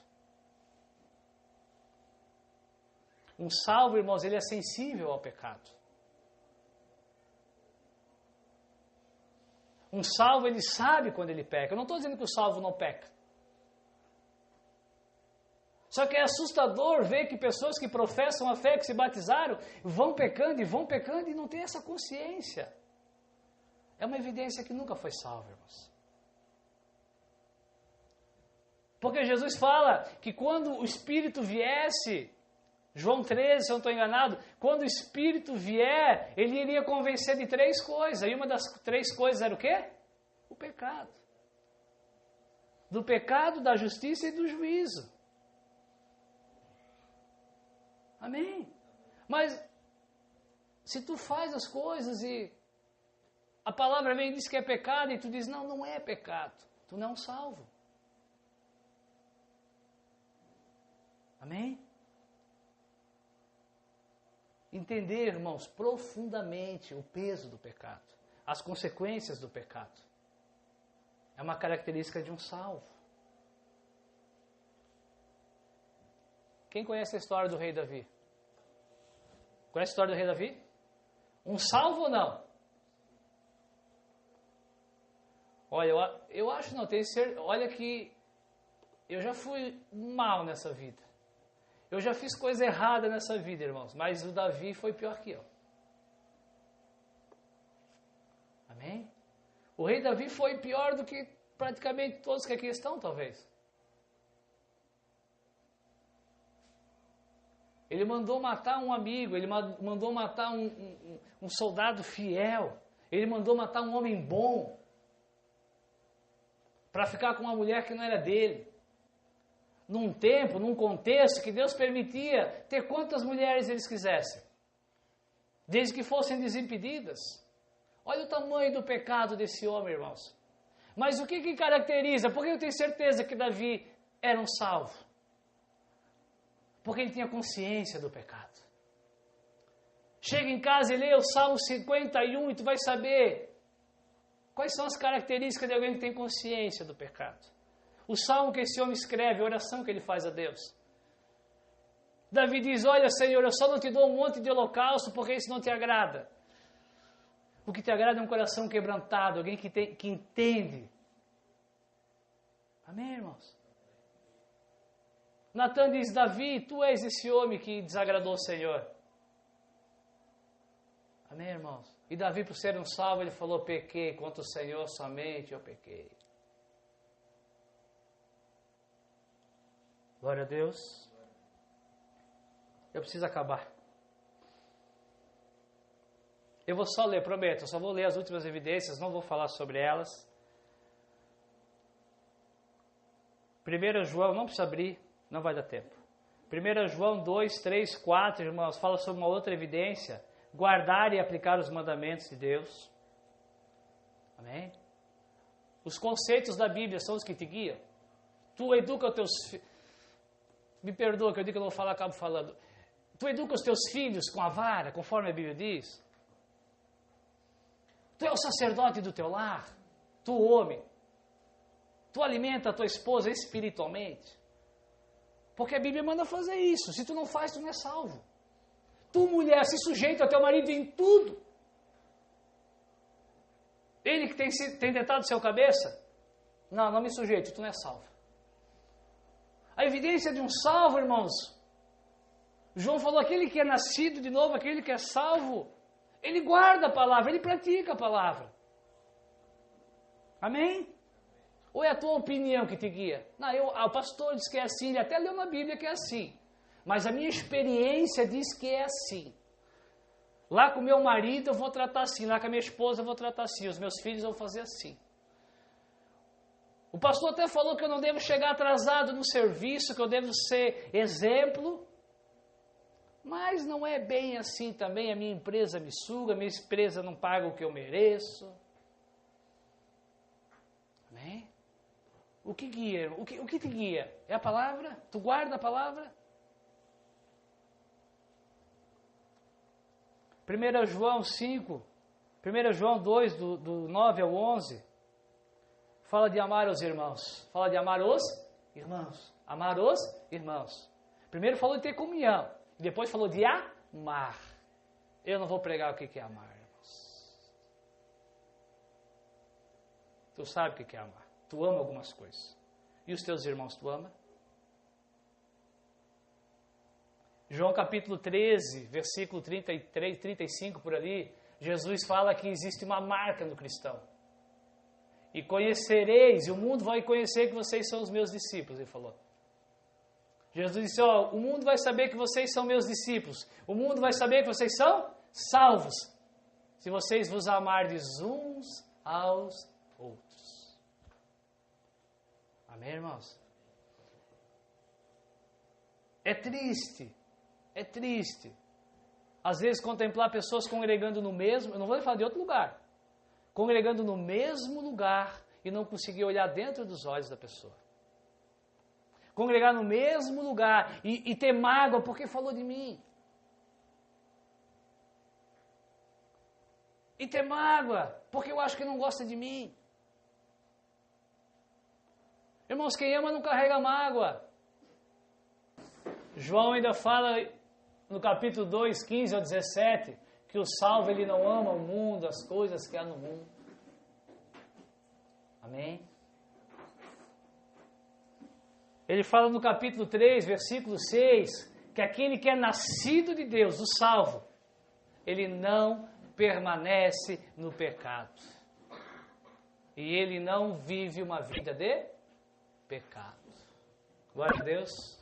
Um salvo, irmãos, ele é sensível ao pecado. Um salvo, ele sabe quando ele peca. Eu não estou dizendo que o salvo não peca. Só que é assustador ver que pessoas que professam a fé, que se batizaram, vão pecando e não têm essa consciência. É uma evidência que nunca foi salva, irmãos. Porque Jesus fala que quando o Espírito viesse, João 13, se eu não estou enganado, quando o Espírito vier, ele iria convencer de 3 coisas. E uma das 3 coisas era o quê? O pecado. Do pecado, da justiça e do juízo. Amém? Mas, se tu faz as coisas e a palavra vem e diz que é pecado e tu diz, não, não é pecado. Tu não é um salvo. Amém? Entender, irmãos, profundamente o peso do pecado, as consequências do pecado. É uma característica de um salvo. Quem conhece a história do rei Davi? Conhece a história do rei Davi? Um salvo ou não? Olha, eu acho, não, tenho certeza, olha que eu já fui mal nessa vida. Eu já fiz coisa errada nessa vida, irmãos, mas o Davi foi pior que eu. Amém? O rei Davi foi pior do que praticamente todos que aqui estão, talvez. Ele mandou matar um amigo, ele mandou matar um soldado fiel, ele mandou matar um homem bom, para ficar com uma mulher que não era dele. Num tempo, num contexto que Deus permitia ter quantas mulheres eles quisessem, desde que fossem desimpedidas. Olha o tamanho do pecado desse homem, irmãos. Mas o que caracteriza? Porque eu tenho certeza que Davi era um salvo. Porque ele tinha consciência do pecado. Chega em casa e lê o Salmo 51 e tu vai saber quais são as características de alguém que tem consciência do pecado. O salmo que esse homem escreve, a oração que ele faz a Deus. Davi diz, olha Senhor, eu só não te dou um monte de holocausto porque isso não te agrada. O que te agrada é um coração quebrantado, alguém que entende. Amém, irmãos? Natan diz, Davi, tu és esse homem que desagradou o Senhor. Amém, irmãos? E Davi, por ser um salvo, ele falou, pequei contra o Senhor, somente eu pequei. Glória a Deus. Eu preciso acabar. Eu vou só ler, prometo, eu só vou ler as últimas evidências, não vou falar sobre elas. 1 João, não precisa abrir, não vai dar tempo. 1 João 2, 3, 4, irmãos, fala sobre uma outra evidência. Guardar e aplicar os mandamentos de Deus. Amém? Os conceitos da Bíblia são os que te guiam. Tu educa os teus filhos. Me perdoa que eu digo que eu não vou falar, acabo falando. Tu educa os teus filhos com a vara, conforme a Bíblia diz. Tu é o sacerdote do teu lar. Tu, homem. Tu alimenta a tua esposa espiritualmente. Porque a Bíblia manda fazer isso. Se tu não faz, tu não é salvo. Tu, mulher, se sujeita ao teu marido em tudo. Ele que tem tentado seu cabeça. Não, não me sujeito, tu não é salvo. A evidência de um salvo, irmãos. João falou, aquele que é nascido de novo, aquele que é salvo, ele guarda a palavra, ele pratica a palavra. Amém? Ou é a tua opinião que te guia? Não, o pastor diz que é assim, ele até leu na Bíblia que é assim. Mas a minha experiência diz que é assim. Lá com o meu marido eu vou tratar assim, lá com a minha esposa eu vou tratar assim, os meus filhos eu vou fazer assim. O pastor até falou que eu não devo chegar atrasado no serviço, que eu devo ser exemplo. Mas não é bem assim também, a minha empresa me suga, a minha empresa não paga o que eu mereço. Amém? O que guia? O que te guia? É a palavra? Tu guarda a palavra? 1 João 5, 1 João 2, do 9 ao 11, fala de amar os irmãos. Fala de amar os irmãos. Amar os irmãos. Primeiro falou de ter comunhão. Depois falou de amar. Eu não vou pregar o que é amar, irmãos. Tu sabe o que é amar. Tu ama algumas coisas. E os teus irmãos tu ama? João capítulo 13, versículo 33, 35 por ali, Jesus fala que existe uma marca no cristão. E conhecereis, e o mundo vai conhecer que vocês são os meus discípulos, ele falou. Jesus disse, ó, o mundo vai saber que vocês são meus discípulos. O mundo vai saber que vocês são salvos. Se vocês vos amardes uns aos outros. Amém, irmãos? É triste. É triste. Às vezes contemplar pessoas congregando no mesmo, eu não vou falar de outro lugar, congregando no mesmo lugar e não conseguir olhar dentro dos olhos da pessoa. Congregar no mesmo lugar e ter mágoa porque falou de mim. E ter mágoa porque eu acho que não gosta de mim. Irmãos, quem ama não carrega mágoa. João ainda fala no capítulo 2, 15 ao 17, que o salvo ele não ama o mundo, as coisas que há no mundo. Amém? Ele fala no capítulo 3, versículo 6, que aquele que é nascido de Deus, o salvo, ele não permanece no pecado. E ele não vive uma vida de pecado. Glória a Deus.